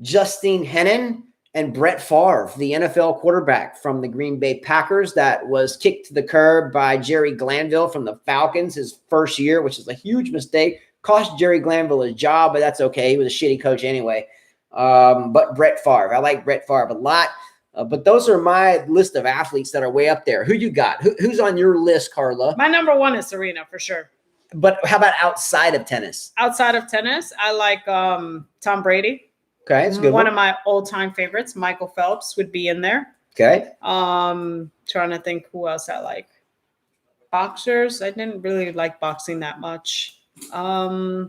Justine Henin, and Brett Favre, the NFL quarterback from the Green Bay Packers that was kicked to the curb by Jerry Glanville from the Falcons his first year, which is a huge mistake. Cost Jerry Glanville his job, but that's okay. He was a shitty coach anyway. But Brett Favre, I like Brett Favre a lot. But those are my list of athletes that are way up there. Who you got? Who's on your list, Carla? My number one is Serena, for sure. But how about outside of tennis? Outside of tennis, I like Tom Brady. Okay, it's a good one of my all-time favorites. Michael Phelps would be in there. Okay. Trying to think who else I like. Boxers, I didn't really like boxing that much. I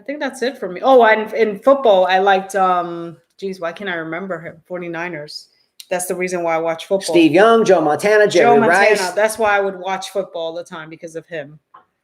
think that's it for me. Oh, and in football, I liked why can't I remember him? 49ers. That's the reason why I watch football. Steve Young, Joe Montana, Jerry Rice. That's why I would watch football all the time, because of him.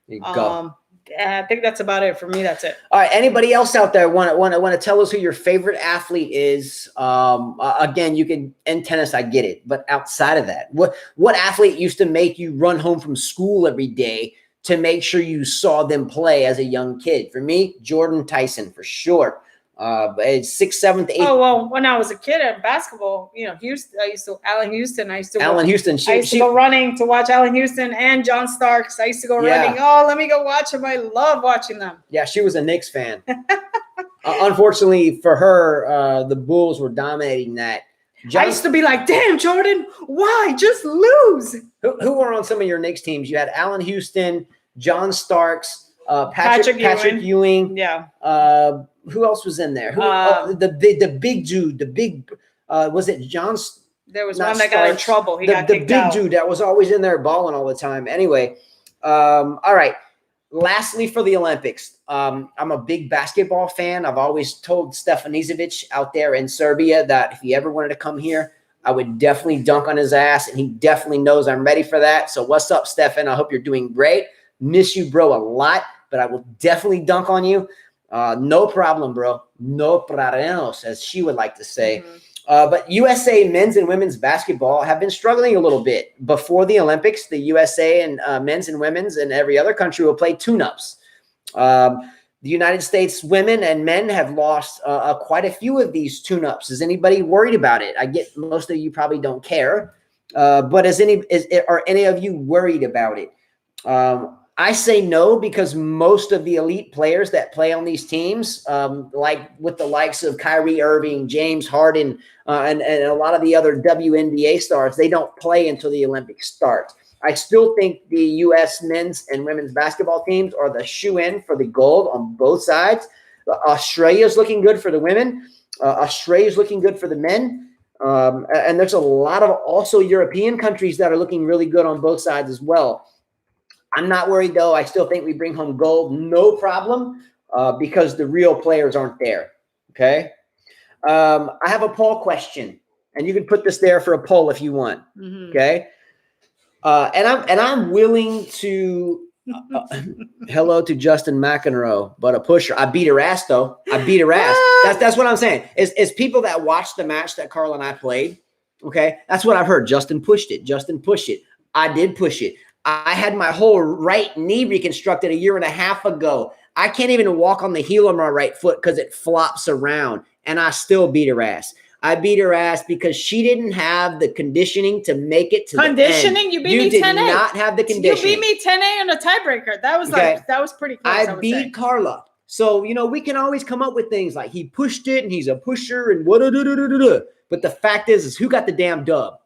There you go. I think that's about it for me. That's it. All right. Anybody else out there want to tell us who your favorite athlete is? Again, you can in tennis. I get it, but outside of that, what athlete used to make you run home from school every day to make sure you saw them play as a young kid? For me, Jordan, Tyson for sure. It's 6th, 7th, 8th. Oh, well, when I was a kid at basketball, Houston, Allen Houston. I used to go running to watch Allen Houston and John Starks. I used to go running. Oh, let me go watch them. I love watching them. Yeah, she was a Knicks fan. Unfortunately for her, the Bulls were dominating that. I used to be like, damn, Jordan, why? Just lose. Who were on some of your Knicks teams? You had Allen Houston, John Starks, Patrick Ewing. Yeah. Who else was in there? The big dude, was it John? There was one that got in trouble. He got kicked out. The big dude that was always in there balling all the time. Anyway, all right. Lastly, for the Olympics, I'm a big basketball fan. I've always told Stefan Izovic out there in Serbia that if he ever wanted to come here, I would definitely dunk on his ass, and he definitely knows I'm ready for that. So what's up, Stefan? I hope you're doing great. Miss you, bro, a lot, but I will definitely dunk on you. No problem, bro. No problemas, as she would like to say. Mhm. But USA men's and women's basketball have been struggling a little bit. Before the Olympics, the USA and men's and women's and every other country will play tune-ups. The United States women and men have lost quite a few of these tune-ups. Is anybody worried about it? I get most of you probably don't care, but are any of you worried about it? I say no, because most of the elite players that play on these teams, like with the likes of Kyrie Irving, James Harden, and a lot of the other WNBA stars, they don't play until the Olympics start. I still think the U.S. men's and women's basketball teams are the shoe-in for the gold on both sides. Australia's looking good for the women. Australia's looking good for the men. And there's a lot of also European countries that are looking really good on both sides as well. I'm not worried, though. I still think we bring home gold, no problem, because the real players aren't there. Okay. I have a poll question, and you can put this there for a poll if you want. Mhm. Okay. And I'm willing to. Hello to Justin McEnroe, but a pusher. I beat her ass, though. I beat her ass. That's what I'm saying. Is people that watched the match that Carla and I played. Okay, that's what I've heard. Justin pushed it. Justin pushed it. I did push it. I had my whole right knee reconstructed a year and a half ago. I can't even walk on the heel of my right foot because it flops around, and I still beat her ass. I beat her ass because she didn't have the conditioning to make it to conditioning. the end. You beat me 10-8. You did not have the conditioning. You beat me 10-8 on a tiebreaker. That was Okay. that was pretty close. I beat Carla. So, we can always come up with things like he pushed it and he's a pusher and what. But the fact is who got the damn dub?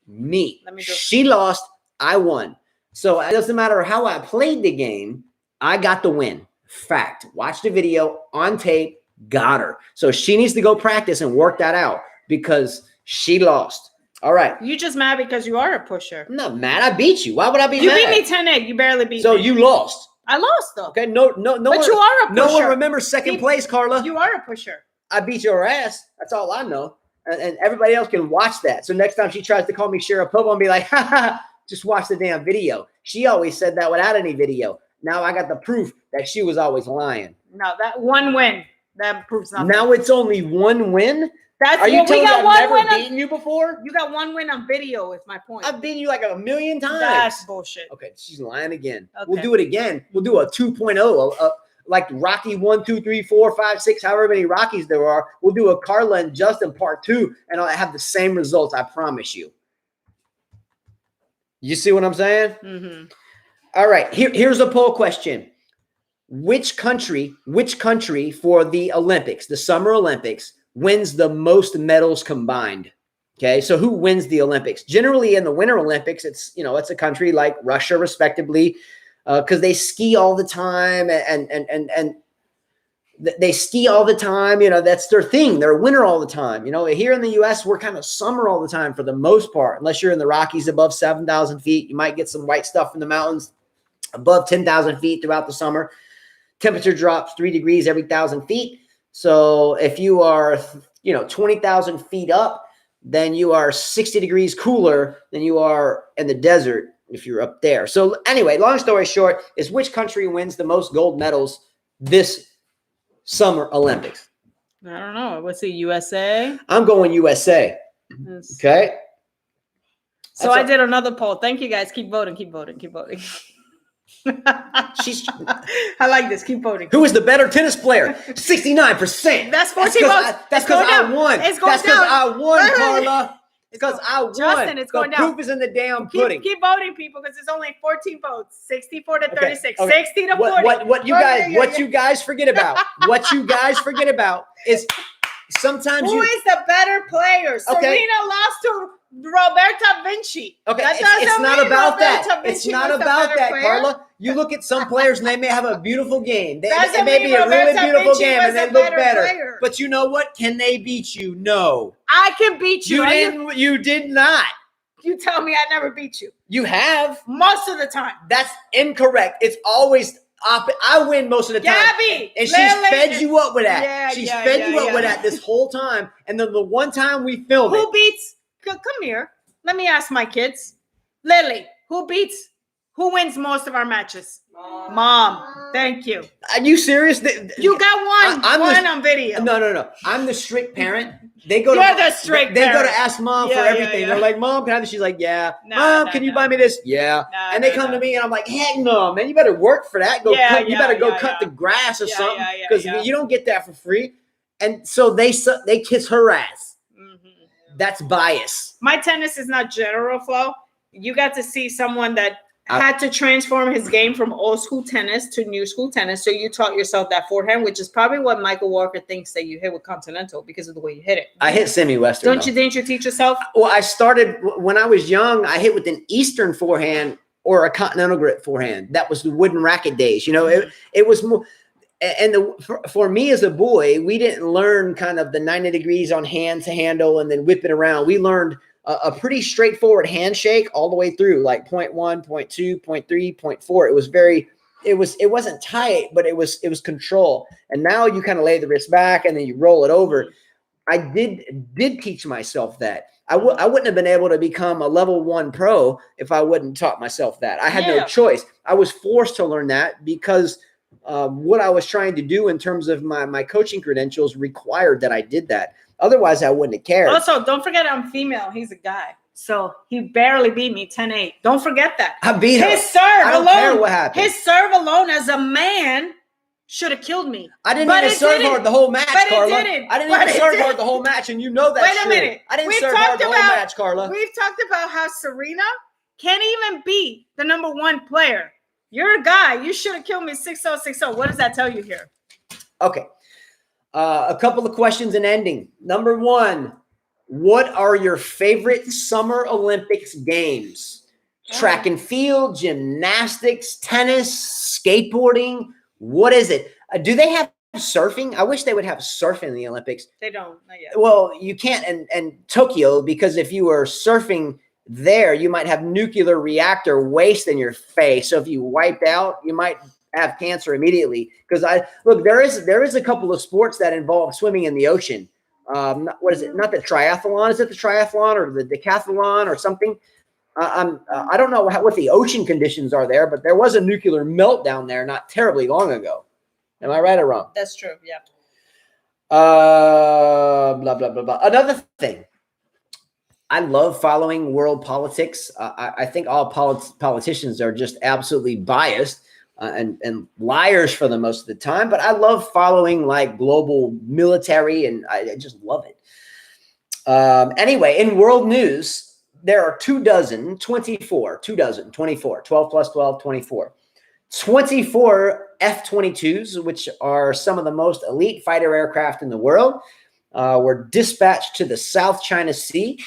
Me. She lost. I won. So it doesn't matter how I played the game. I got the win. Fact. Watch the video on tape. Got her. So she needs to go practice and work that out because she lost. All right. You just mad because you are a pusher. I'm not mad. I beat you. Why would I be mad? You beat me 10-8. You barely beat me. So you lost. I lost, though. Okay. No. But you are a pusher. No one remembers second place, Carla. You are a pusher. I beat your ass. That's all I know. And everybody else can watch that. So next time she tries to call me Sharapova and be like, ha ha, just watch the damn video. She always said that without any video. Now I got the proof that she was always lying. No, that one win. That proves nothing. Now it's only one win? Are you telling me I've never beaten you before? You got one win on video, is my point. I've beaten you like a million times. That's bullshit. Okay, she's lying again. Okay. We'll do it again. We'll do a 2.0, like Rocky 1, 2, 3, 4, 5, 6, however many Rockies there are. We'll do a Carla and Justin part 2, and I'll have the same results, I promise you. You see what I'm saying? Mm-hmm. All right, here's a poll question. Which country for the Olympics, the Summer Olympics, wins the most medals combined? Okay, so who wins the Olympics? Generally in the Winter Olympics, it's a country like Russia, respectively, because they ski all the time and they ski all the time. That's their thing. They're winter all the time. Here in the U.S., we're kind of summer all the time for the most part, unless you're in the Rockies above 7,000 feet. You might get some white stuff in the mountains above 10,000 feet throughout the summer. Temperature drops 3 degrees every 1,000 feet. So if you are, 20,000 feet up, then you are 60 degrees cooler than you are in the desert if you're up there. So anyway, long story short is which country wins the most gold medals this Summer Olympics? I don't know. What's the USA? I'm going USA. Yes. Okay. So I did another poll. Thank you guys. Keep voting. Keep voting. Keep voting. I like this. Keep voting. Who is the better tennis player? 69%. That's 14 votes. That's because I won. It's going That's because I won, Carla. It's because I won. Justin, it's going down. The proof is in the damn pudding. Keep voting, people, because it's only 14 votes. 64 to 36. Okay. 60 to 40. What you guys forget about? What you guys forget about is sometimes who is the better player? Serena lost to Roberta Vinci. Okay, it's not about that. It's not about that, Carla. You look at some players and they may have a beautiful game. It may be a really beautiful game and they look better. But you know what? Can they beat you? No. I can beat you. You did not. You tell me I never beat you. You have. Most of the time. That's incorrect. It's always I win most of the time. Gabby, and she's fed you up with that. She's fed you up with that this whole time. And then the one time we filmed Who beats? Come here. Let me ask my kids. Lily, who beats Who wins most of our matches? Mom. Thank you. Are you serious? You got one on video. No. I'm the strict parent. They go You're to the strict They go parent. to ask mom for Yeah, everything. yeah. They're like, Mom, can I have this? She's like, yeah. Nah, Mom, nah, can you nah. buy me this? Yeah. Nah, and they nah, come nah. to me and I'm like, heck no, man. You better work for that. You better go cut the grass or something. Because you don't get that for free. And so they kiss her ass. Mm-hmm. That's bias. My tennis is not general flow. You got to see someone that had to transform his game from old school tennis to new school tennis. So you taught yourself that forehand, which is probably what Michael Walker thinks that you hit with Continental because of the way you hit it. I hit semi-Western. Didn't you teach yourself? Well, I started when I was young. I hit with an Eastern forehand or a Continental grip forehand. That was the wooden racket days. You know, it was more. And for me as a boy, we didn't learn kind of the 90 degrees on hand to handle and then whip it around. We learned a pretty straightforward handshake all the way through, like 0.1, 0.2, 0.3, 0.4. It wasn't tight, but it was control. And now you kind of lay the wrist back and then you roll it over. I did teach myself that. I wouldn't have been able to become a level 1 pro if I wouldn't taught myself that. I had no choice. I was forced to learn that because what I was trying to do in terms of my coaching credentials required that I did that. Otherwise, I wouldn't have cared. Also, don't forget I'm female. He's a guy. So he barely beat me 10-8. Don't forget that. I beat him. His serve I don't alone. care what happened. His serve alone as a man should have killed me. I didn't even serve hard the whole match, Carla. I didn't even serve hard the whole match, and you know that. Wait a minute. I didn't serve hard the whole match, Carla. We've talked about how Serena can't even beat the number 1 player. You're a guy. You should have killed me 6-0, 6-0. What does that tell you here? Okay. A couple of questions and ending. Number 1, what are your favorite Summer Olympics games? Track and field, gymnastics, tennis, skateboarding. What is it? Do they have surfing? I wish they would have surfing in the Olympics. They don't. Not yet. Well, you can't in Tokyo because if you were surfing there, you might have nuclear reactor waste in your face. So if you wiped out, you might have cancer immediately. Because there is a couple of sports that involve swimming in the ocean. What is it? Not the triathlon. Is it the triathlon or the decathlon or something? I don't know what the ocean conditions are there, but there was a nuclear meltdown there not terribly long ago. Am I right or wrong? That's true. Yeah. Blah blah blah blah. Another thing. I love following world politics. I think all politicians are just absolutely biased and liars for the most of the time. But I love following like global military, and I just love it. Anyway, in world news, there are 24, 12 plus 12, 24. 24 F-22s, which are some of the most elite fighter aircraft in the world, were dispatched to the South China Sea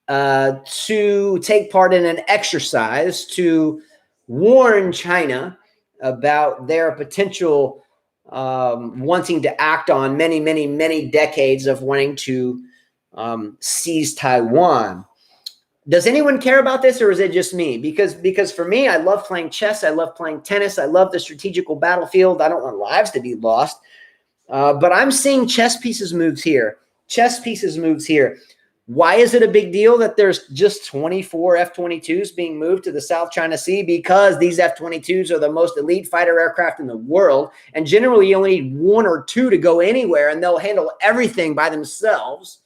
to take part in an exercise to warn China about their potential wanting to act on many decades of wanting to seize Taiwan. Does anyone care about this, or is it just me? Because for me, I love playing chess. I love playing tennis. I love the strategical battlefield. I don't want lives to be lost. But I'm seeing chess pieces moves here. Why is it a big deal that there's just 24 F-22s being moved to the South China Sea? Because these F-22s are the most elite fighter aircraft in the world. And generally, you only need 1 or 2 to go anywhere, and they'll handle everything by themselves.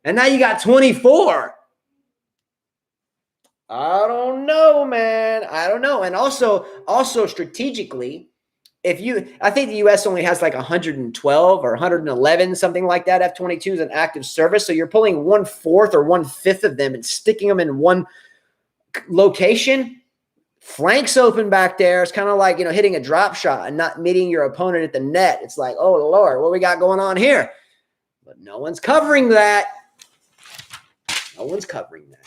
And now you got 24. I don't know, man. I don't know. And also strategically, I think the U.S. only has like 112 or 111, something like that, F-22s in active service. So you're pulling 1/4 or 1/5 of them and sticking them in one location. Flanks open back there. It's kind of like, hitting a drop shot and not meeting your opponent at the net. It's like, oh, Lord, what we got going on here? But no one's covering that. No one's covering that.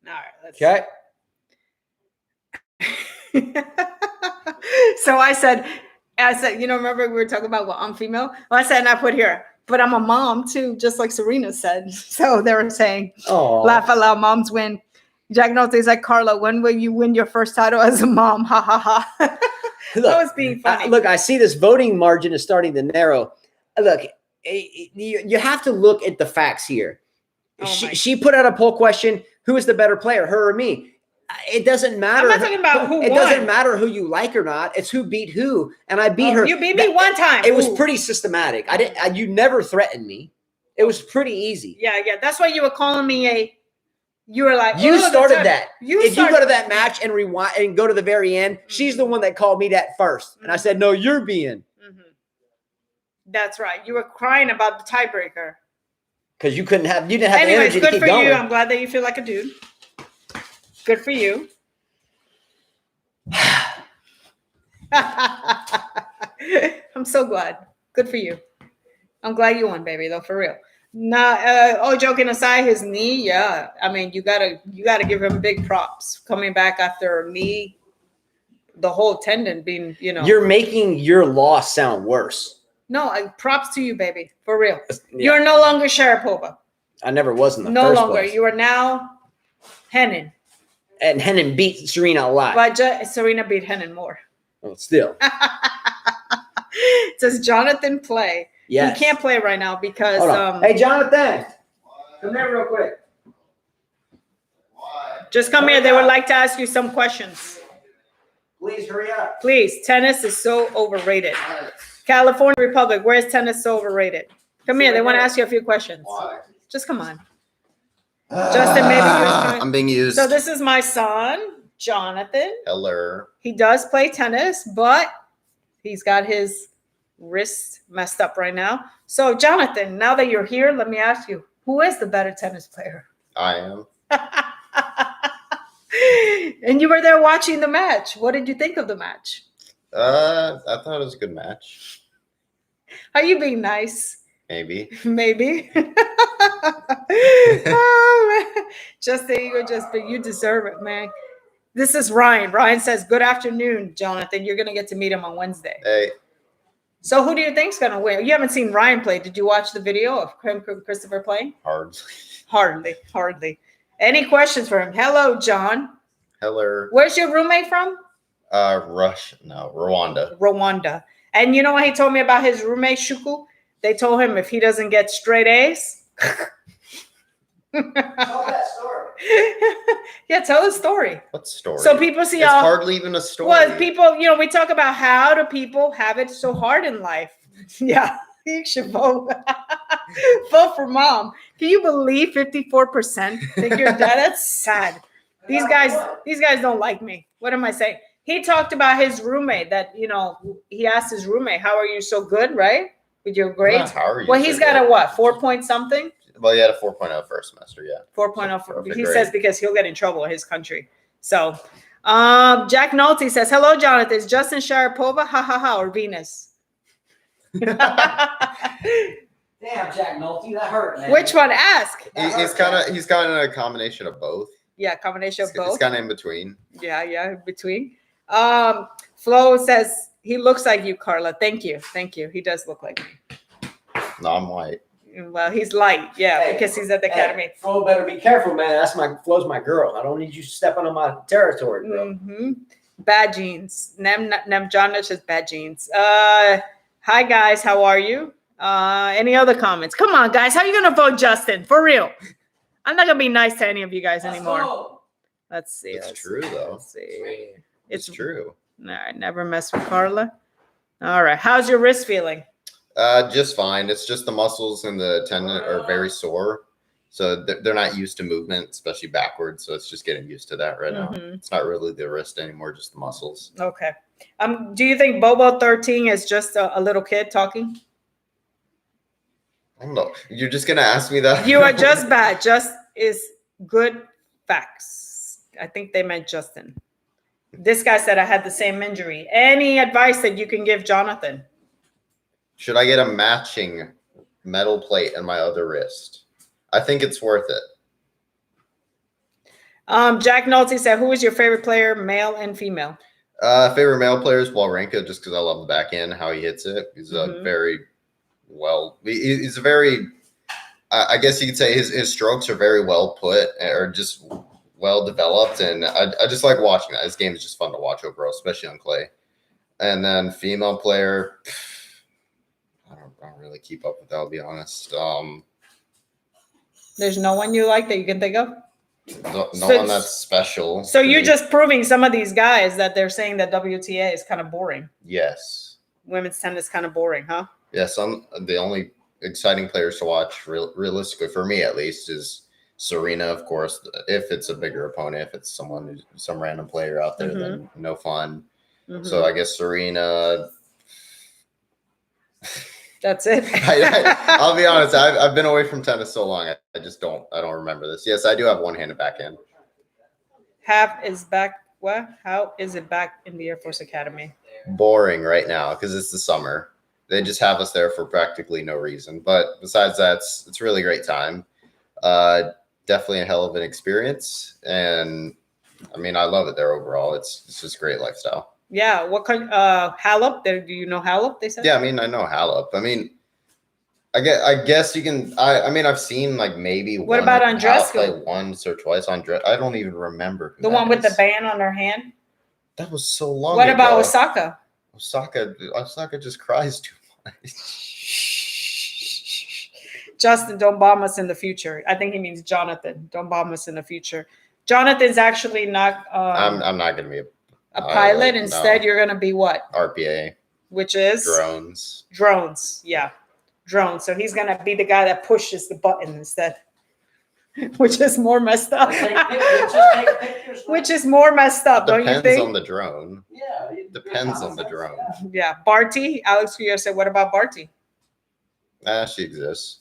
All right. Okay. So I said, remember we were talking about, well, I'm female. Well, I said, and I put here, but I'm a mom too, just like Serena said. So they were saying, laugh out loud, moms win. Jack Nolte's like, Carla, when will you win your first title as a mom? Ha ha ha. That was being funny. Look, I see this voting margin is starting to narrow. Look, you have to look at the facts here. She put out a poll question. Who is the better player, her or me? It doesn't matter. I'm not talking about who It won. doesn't matter who you like or not. It's who beat who. And I beat her. You beat me one time. It was pretty systematic. You never threatened me. It was pretty easy. Yeah. That's why you were calling me you were like, you started that. You go to that Mm-hmm. match and rewind and go to the very end, she's the one that called me that first. And I said, no, you're being. Mm-hmm. That's right. You were crying about the tiebreaker. Because you didn't have the energy to good keep for going. you. I'm glad that you feel like a dude. Good for you. I'm so glad. Good for you. I'm glad you won, baby, though, for real. Nah, joking aside, his knee, yeah. I mean, you gotta give him big props. Coming back after a knee, the whole tendon being, You're making your loss sound worse. No, props to you, baby, for real. Yeah. You're no longer Sharapova. I never was in the no first longer. place. You are now Henin. And Henin beat Serena a lot. But Serena beat Henin more. Well, still. Does Jonathan play? Yes. He can't play right now because hey, Jonathan, come here real quick. Just come here. They would like to ask you some questions. Please hurry up. Please. Tennis is so overrated. California Republic, where is tennis so overrated? Come here. They want to ask you a few questions. Why? Just come on. Justin, maybe I'm being used. So this is my son, Jonathan. Hello. He does play tennis, but he's got his wrist messed up right now. So, Jonathan, now that you're here, let me ask you, who is the better tennis player? I am. And you were there watching the match. What did you think of the match? I thought it was a good match. Are you being nice? Maybe. Maybe. Oh, man. Just there you go, but you deserve it, man. This is Ryan. Ryan says, good afternoon, Jonathan. You're going to get to meet him on Wednesday. Hey. So who do you think's going to win? You haven't seen Ryan play. Did you watch the video of Christopher playing? Hardly. Any questions for him? Hello, John. Hello. Where's your roommate from? Rwanda. And you know what he told me about his roommate, Shuku? They told him if he doesn't get straight A's. Tell that story. Yeah, tell the story. What story? So people see it's hardly even a story. Well, people, we talk about how do people have it so hard in life. Yeah, you should vote. Vote for mom. Can you believe 54% think you're dead? That's sad. These guys don't like me. What am I saying? He talked about his roommate that, he asked his roommate, how are you so good, right? With your grades? How are you well, he's got a what, 4 point something? Well, he had a 4.0 first semester, yeah. 4.0. He says because he'll get in trouble in his country. So, Jack Nolte says, hello, Jonathan. Is Justin Sharapova, or Venus? Damn, Jack Nolte, that hurt, man. Which one? Ask. He's kind of a combination of both. Yeah, combination of both. He's kind of in between. Yeah, in between. Flo says, he looks like you, Carla. Thank you. He does look like me. No, I'm white. Well, he's light, because he's at the academy. Flo better be careful, man. Flo's my girl. I don't need you stepping on my territory, bro. Mm-hmm. Bad genes. Nem John says bad genes. Hi guys, how are you? Any other comments? Come on, guys. How are you gonna vote Justin? For real. I'm not gonna be nice to any of you guys anymore. Let's see. It's true though. Let's see. It's true. All right, never mess with Carla. All right. How's your wrist feeling? Just fine. It's just the muscles and the tendon are very sore. So they're not used to movement, especially backwards. So it's just getting used to that right now. It's not really the wrist anymore, just the muscles. Okay. Do you think Bobo 13 is just a little kid talking? I don't know. You're just going to ask me that? You are just bad. Just is good facts. I think they meant Justin. This guy said I had the same injury. Any advice that you can give Jonathan? Should I get a matching metal plate in my other wrist? I think it's worth it. Jack Nolte said, who is your favorite player, male and female? Favorite male player is Wawrinka, just because I love the backhand, how he hits it. He's he's a very, I guess you could say his strokes are very well put or just well developed. And I just like watching that. His game is just fun to watch overall, especially on clay. And then female player, I don't really keep up with that, I'll be honest. There's no one you like that you can think of? No one that's special. So you're just proving some of these guys that they're saying that WTA is kind of boring. Yes. Women's tennis is kind of boring, huh? Yes, the only exciting players to watch, realistically for me at least, is Serena, of course. If it's a bigger opponent, if it's some random player out there, then no fun. So I guess Serena. That's it. I'll be honest. I've been away from tennis so long. I just don't remember this. Yes, I do have one-handed backhand. Half is back. What? How is it back in the Air Force Academy? Boring right now because it's the summer. They just have us there for practically no reason. But besides that, it's a really great time. Definitely a hell of an experience, and I mean, I love it there overall. It's just great lifestyle. Yeah. What kind? Halep. Do you know Halep? They said. Yeah, I mean, I know Halep. I mean, I guess you can. I mean, I've seen like maybe. What about Andreescu? Play once or twice on. I don't even remember. The one with the band on her hand. That was so long. What ago. about Osaka? Osaka just cries too much. Justin, don't bomb us in the future. I think he means Jonathan. Don't bomb us in the future. Jonathan's actually not. I'm not going to be a pilot. Instead, you're going to be what? RPA. Which is drones. Drones, yeah, drones. So he's going to be the guy that pushes the button instead, which is more messed up. Which is more messed up, don't you think? Depends on the drone. Yeah, it depends on the drone. Yeah, Barty. Alex Guerrero said, "What about Barty?" She exists.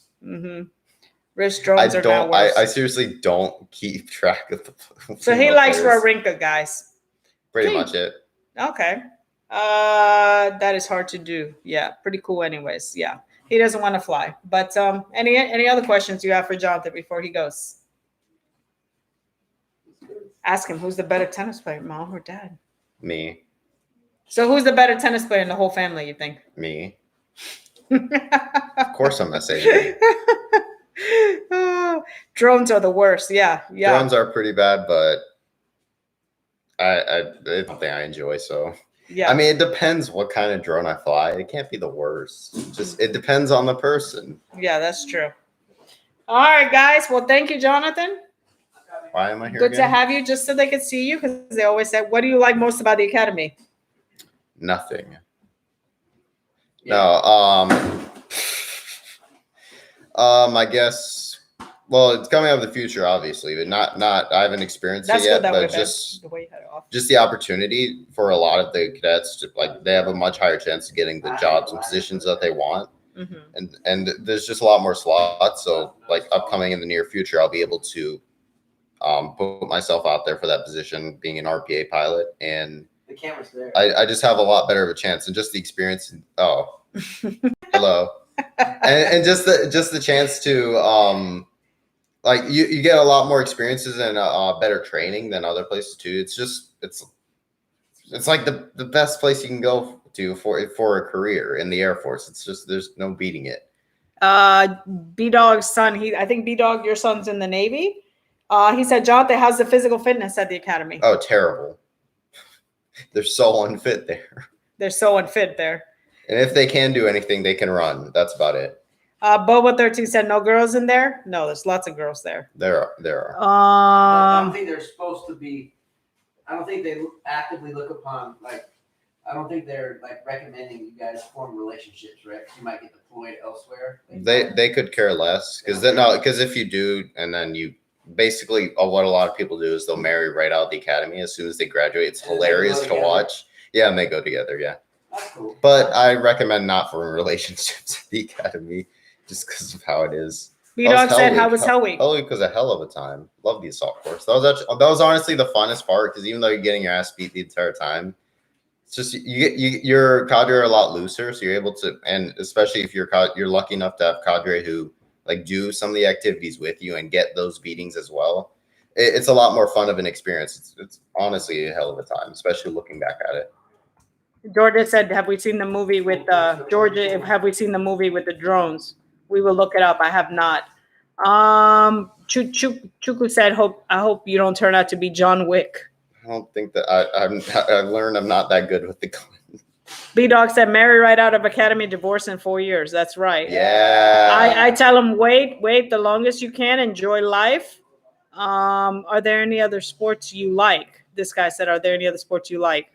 Wrist drones are now worse. I seriously don't keep track of the. So he likes Wawrinka, guys. Pretty much it. Okay. That is hard to do. Yeah, pretty cool. Anyways, yeah, he doesn't want to fly. But any other questions you have for Jonathan before he goes? Ask him who's the better tennis player, mom or dad? Me. So who's the better tennis player in the whole family? You think? Me. Of course, I'm gonna say me. Drones are the worst. Yeah. Drones are pretty bad, but it's something I enjoy. So yeah. I mean, it depends what kind of drone I fly. It can't be the worst. It depends on the person. Yeah, that's true. All right, guys. Well, thank you, Jonathan. Why am I here? Good to have you, just so they could see you, because they always say, "What do you like most about the academy?" Nothing. No. I guess. Well, it's coming up in the future, obviously, but not. I haven't experienced it yet, but just the opportunity for a lot of the cadets to they have a much higher chance of getting the jobs and positions that they want, and there's just a lot more slots. So, upcoming in the near future, I'll be able to put myself out there for that position, being an RPA pilot, and the camera's there. I just have a lot better of a chance, and just the experience. Oh, hello, and just the chance to you get a lot more experiences and better training than other places too. It's like the best place you can go to for a career in the Air Force. It's just there's no beating it. B Dog's son. I think B Dog, your son's in the Navy. He said, Jonathan, how's the physical fitness at the academy? Oh, terrible. They're so unfit there. They're so unfit there. And if they can do anything, they can run. That's about it. Boba 13 said no girls in there. No, there's lots of girls there. There are. I don't think they're supposed to be. I don't think they actively look upon I don't think they're recommending you guys form relationships, right? You might get deployed elsewhere. They could care less because if you do, and then you basically what a lot of people do is they'll marry right out of the academy as soon as they graduate. It's hilarious to watch. Yeah, and they go together. Yeah. That's cool. But I recommend not forming relationships at the academy just because of how it is. B-Dog said, how was Hell Week? Hell Week was a hell of a time. Love the assault course. That was honestly the funnest part because even though you're getting your ass beat the entire time, it's just your cadre are a lot looser, so you're able to, and especially if you're lucky enough to have cadre who do some of the activities with you and get those beatings as well. It's a lot more fun of an experience. It's honestly a hell of a time, especially looking back at it. Georgia said, have we seen the movie with have we seen the movie with the drones? We will look it up. I have not. Chuku said, I hope you don't turn out to be John Wick. I don't think that I've learned I'm not that good with the gun. B-Dog said, marry right out of academy, divorce in 4 years. That's right. Yeah. I tell him, wait the longest you can, enjoy life. Are there any other sports you like? This guy said, are there any other sports you like?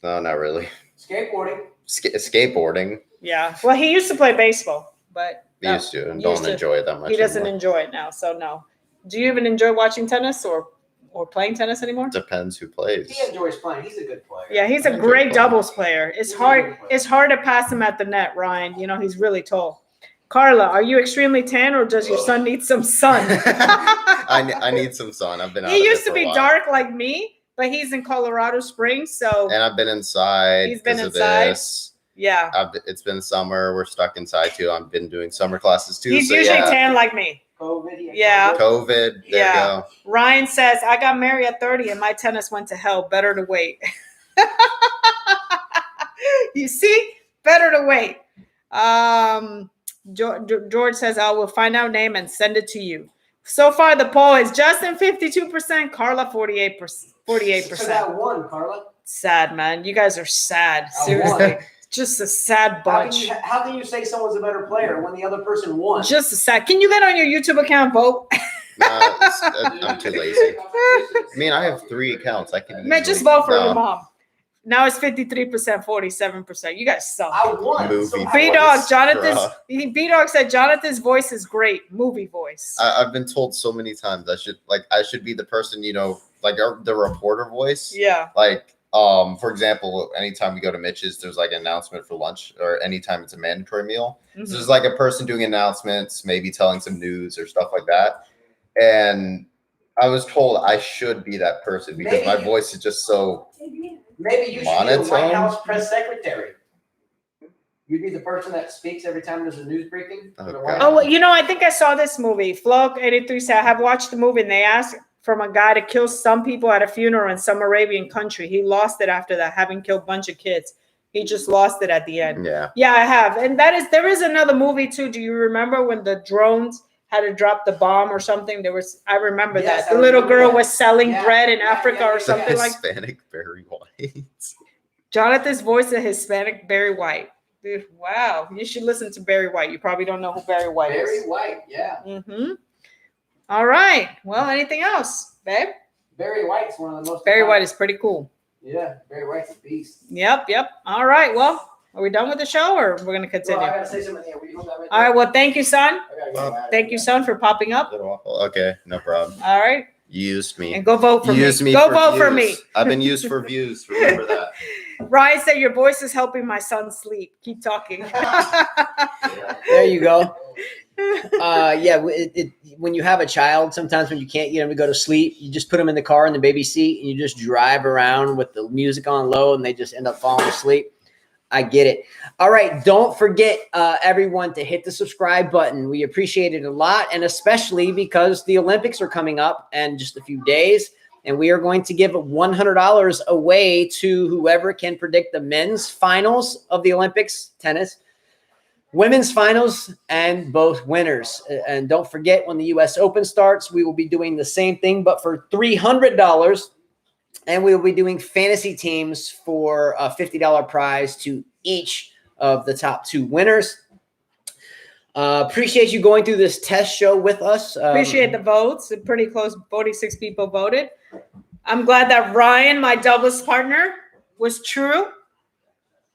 No, not really. Skateboarding. Skateboarding. Yeah. Well, he used to play baseball, but Used to and don't enjoy it that much. he doesn't anymore. enjoy it now, so no. Do you even enjoy watching tennis or playing tennis anymore? Depends who plays. He enjoys playing. He's a good player. Yeah, he's a I enjoy great playing. doubles player. It's hard. It's hard to pass him at the net, Ryan. You know, he's really tall. Carla, are you extremely tan or does your son need some sun? I need some sun. I've been out. He of it used to for a be while. dark like me, but he's in Colorado Springs, so And I've been inside. He's been 'cause of inside? this. yeah. It's been summer. We're stuck inside too. I've been doing summer classes too. He's so usually yeah. tan like me. COVID. Yeah. COVID. There Yeah. you go. Ryan says, I got married at 30 and my tennis went to hell. Better to wait. You see? Better to wait. George says, I will find out name and send it to you. So far, the poll is Justin 52%, Carla 48%. 48%. So that won, Carla. Sad, man. You guys are sad. I Seriously. won. Just a sad bunch. How can you say someone's a better player when the other person won? Just a sad. Can you get on your YouTube account, vote? I'm too lazy. I mean, I have 3 accounts. I can. Man, just easily- vote for No. your mom. Now it's 53%, 47%. You guys suck. I won. Movie So voice. B-Dog, Jonathan's Bruh. B-Dog said Jonathan's voice is great. Movie voice. I've been told so many times I should be the person, like the reporter voice. Yeah. Like, for example, anytime we go to Mitch's, there's like an announcement for lunch, or anytime it's a mandatory meal. Mhm. So there's like a person doing announcements, maybe telling some news or stuff like that. And I was told I should be that person because my voice is just so. Maybe you should be the Monotone? White House press secretary. You'd be the person that speaks every time there's a news briefing. for the Oh, White God. Oh, well, House. I think I saw this movie. Flock83 said, I have watched the movie and they asked from a guy to kill some people at a funeral in some Arabian country. He lost it after that, having killed a bunch of kids. He just lost it at the end. Yeah. Yeah, I have. And there is another movie too. Do you remember when the drones had to drop the bomb or something? I remember Yes, that. I The little remember girl that. was selling Yeah, bread in yeah, Africa yeah, or yeah, something like that. Hispanic Barry White. Jonathan's voice is Hispanic Barry White. Dude, wow. You should listen to Barry White. You probably don't know who Barry White Barry is. White, yeah. Mm-hmm. All right. Well, anything else, babe? Barry White's one of the most. Barry White is pretty cool. Yeah, Barry White's a beast. Yep. All right. Well, are we done with the show or we're going to Bro, continue? I gotta say something here. Will you hold that right All right. there? Well, thank you, son. I gotta get out of Thank you, here. son, for popping up. Little waffle. Okay, no problem. All right. You used me. And go vote for You me. used me. Go for vote for me. views. I've been used for views. Remember that. Ryan said your voice is helping my son sleep. Keep talking. There you go. Yeah, when you have a child, sometimes when you can't get them to go to sleep, you just put them in the car in the baby seat and you just drive around with the music on low and they just end up falling asleep. I get it. All right. Don't forget, everyone, to hit the subscribe button. We appreciate it a lot, and especially because the Olympics are coming up in just a few days, and we are going to give $100 away to whoever can predict the men's finals of the Olympics, tennis, women's finals, and both winners. And don't forget, when the U.S. Open starts, we will be doing the same thing, but for $300. And we will be doing fantasy teams for a $50 prize to each of the top 2 winners. Appreciate you going through this test show with us. Appreciate the votes. Pretty close. 46 people voted. I'm glad that Ryan, my doubles partner, was true.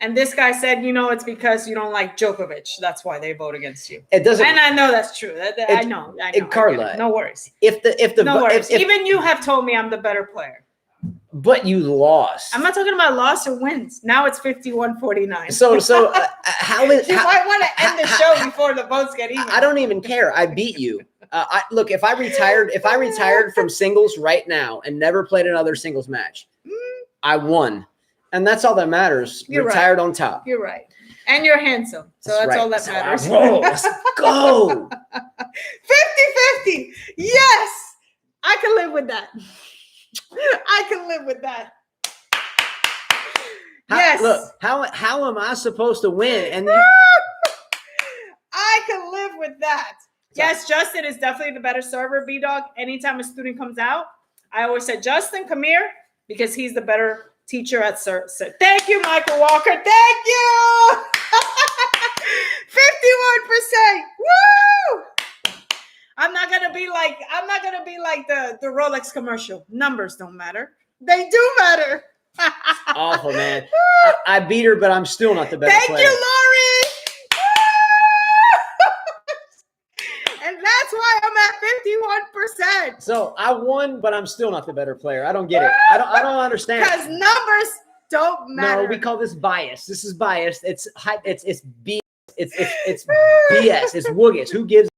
And this guy said, it's because you don't like Djokovic. That's why they vote against you. It doesn't. And I know that's true. I know. I get Carla, it. No worries. If the No worries. if- Even you have told me I'm the better player. but you lost. I'm not talking about loss or wins. Now it's 51-49. So how is? You how- might want to end the show before the votes get even. I don't even care. I beat you. Look, if I retired from singles right now and never played another singles match, I won, and that's all that matters. You're Retired on top. You're right. And you're handsome. So that's right. all that So matters. Whoa, let's go. 50-50. Yes. I can live with that. I can live with that. Yes. Look, how am I supposed to win? And I can live with that. Yes, Justin is definitely the better server, B-Dog. Anytime a student comes out, I always say, Justin, come here, because he's the better teacher at serve. Thank you, Michael Walker. Thank you. 51%. Woo! I'm not gonna be like the Rolex commercial. Numbers don't matter. They do matter. Awful, man. I beat her, but I'm still not the better Thank player. you, Lori. And that's why I'm at 51%. So I won, but I'm still not the better player. I don't get it. I don't understand. Because numbers don't matter. No, we call this bias. This is bias. It's BS. It's BS. It's woogus. Who gives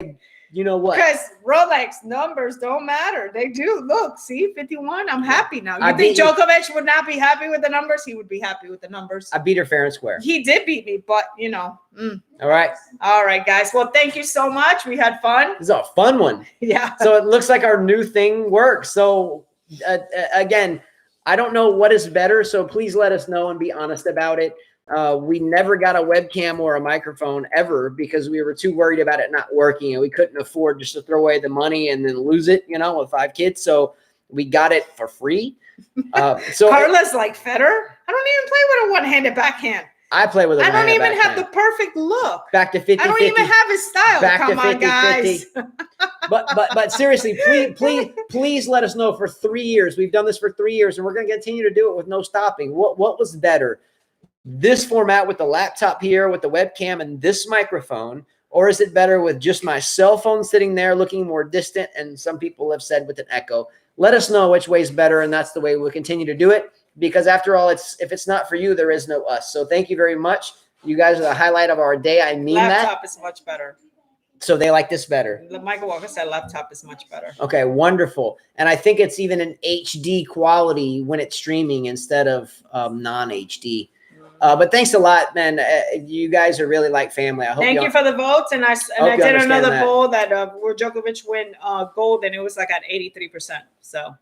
you know what? Because Rolex numbers don't matter. They do. Look, see, 51. I'm happy now. I You think beat you. Djokovic would not be happy with the numbers? He would be happy with the numbers. I beat her fair and square. He did beat me, but you know. All right. All right, guys. Well, thank you so much. We had fun. This is a fun one. Yeah. So it looks like our new thing works. So again, I don't know what is better. So please let us know and be honest about it. We never got a webcam or a microphone ever because we were too worried about it not working, and we couldn't afford just to throw away the money and then lose it, you know, with 5 kids. So we got it for free. So Carla's like Federer. I don't even play with a one-handed backhand. I play with a I don't one-handed even have backhand. the perfect look. Back to 50. I don't even have his style. Back Come to on, 50, guys. 50. But seriously, please let us know. For 3 years, we've done this for 3 years, and we're going to continue to do it with no stopping. What was better? This format with the laptop here, with the webcam and this microphone, or is it better with just my cell phone sitting there looking more distant? And some people have said with an echo. Let us know which way is better, and that's the way we'll continue to do it. Because after all, if it's not for you, there is no us. So thank you very much. You guys are the highlight of our day. I mean Laptop is much better. So they like this better. Michael Walker said laptop is much better. Okay, wonderful. And I think it's even an HD quality when it's streaming instead of non-HD. But thanks a lot, man. You guys are really like family. I hope Thank you for the votes. And I you did understand another that. poll that where Djokovic win gold, and it was like at 83%. So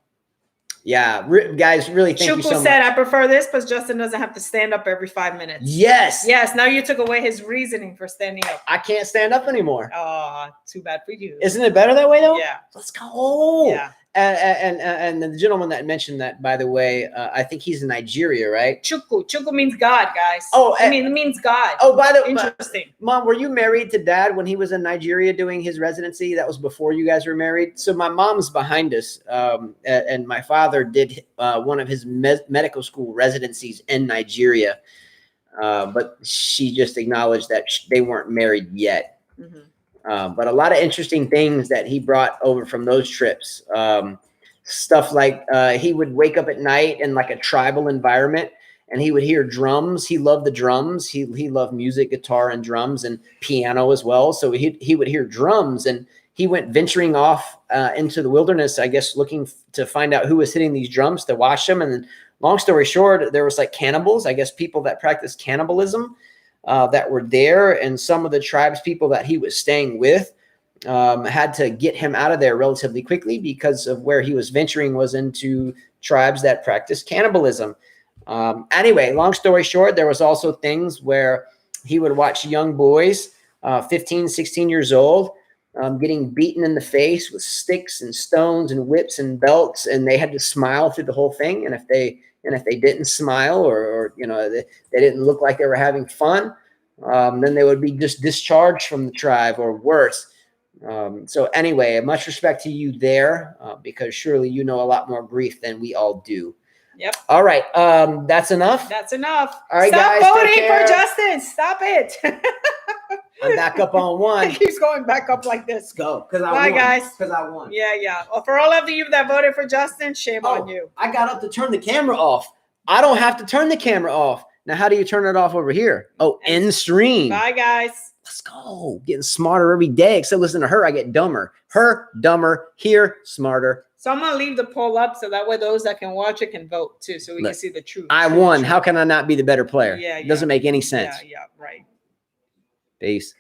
yeah, guys, really thank you so said, much. I prefer this, but Justin doesn't have to stand up every 5 minutes. Yes. Yes. Now you took away his reasoning for standing up. I can't stand up anymore. Oh, too bad for you. Isn't it better that way though? Yeah. Let's go. Yeah. And the gentleman that mentioned that, by the way, I think he's in Nigeria, right? Chukwu. Chukwu means God, guys. Oh, it means God. Oh, by the way, interesting. Mom, were you married to Dad when he was in Nigeria doing his residency? That was before you guys were married. So my mom's behind us, and my father did one of his medical school residencies in Nigeria, but she just acknowledged that they weren't married yet. Mm-hmm. But a lot of interesting things that he brought over from those trips. Stuff like he would wake up at night in like a tribal environment and he would hear drums. He loved the drums. He loved music, guitar, and drums, and piano as well. So he would hear drums, and he went venturing off into the wilderness, I guess, looking to find out who was hitting these drums to watch them. And then, long story short, there was like cannibals, I guess, people that practice cannibalism. That were there, and some of the tribes people that he was staying with had to get him out of there relatively quickly because of where he was venturing was into tribes that practice cannibalism. Anyway, long story short, there was also things where he would watch young boys, 15, 16 years old, getting beaten in the face with sticks and stones and whips and belts, and they had to smile through the whole thing. And if they didn't smile or you know, they didn't look like they were having fun, then they would be just discharged from the tribe or worse. So anyway, much respect to you there, because surely you know a lot more grief than we all do. Yep. All right. That's enough. That's enough. All right, Stop guys, voting take for care. Justin. Stop it. I'm back up on one. He keeps going back up like this. Let's go. Because I Bye, won. guys. Because I won. Yeah, yeah. Well, for all of you that voted for Justin, shame on you. I got up to turn the camera off. I don't have to turn the camera off. Now, how do you turn it off over here? Oh, end stream. Bye, guys. Let's go. Getting smarter every day. Except listen to her, I get dumber. Her, dumber. Here, smarter. So I'm going to leave the poll up so that way those that can watch it can vote too, so we can see the truth. I won. How can I not be the better player? Yeah, It doesn't make any sense. Yeah, right. Peace.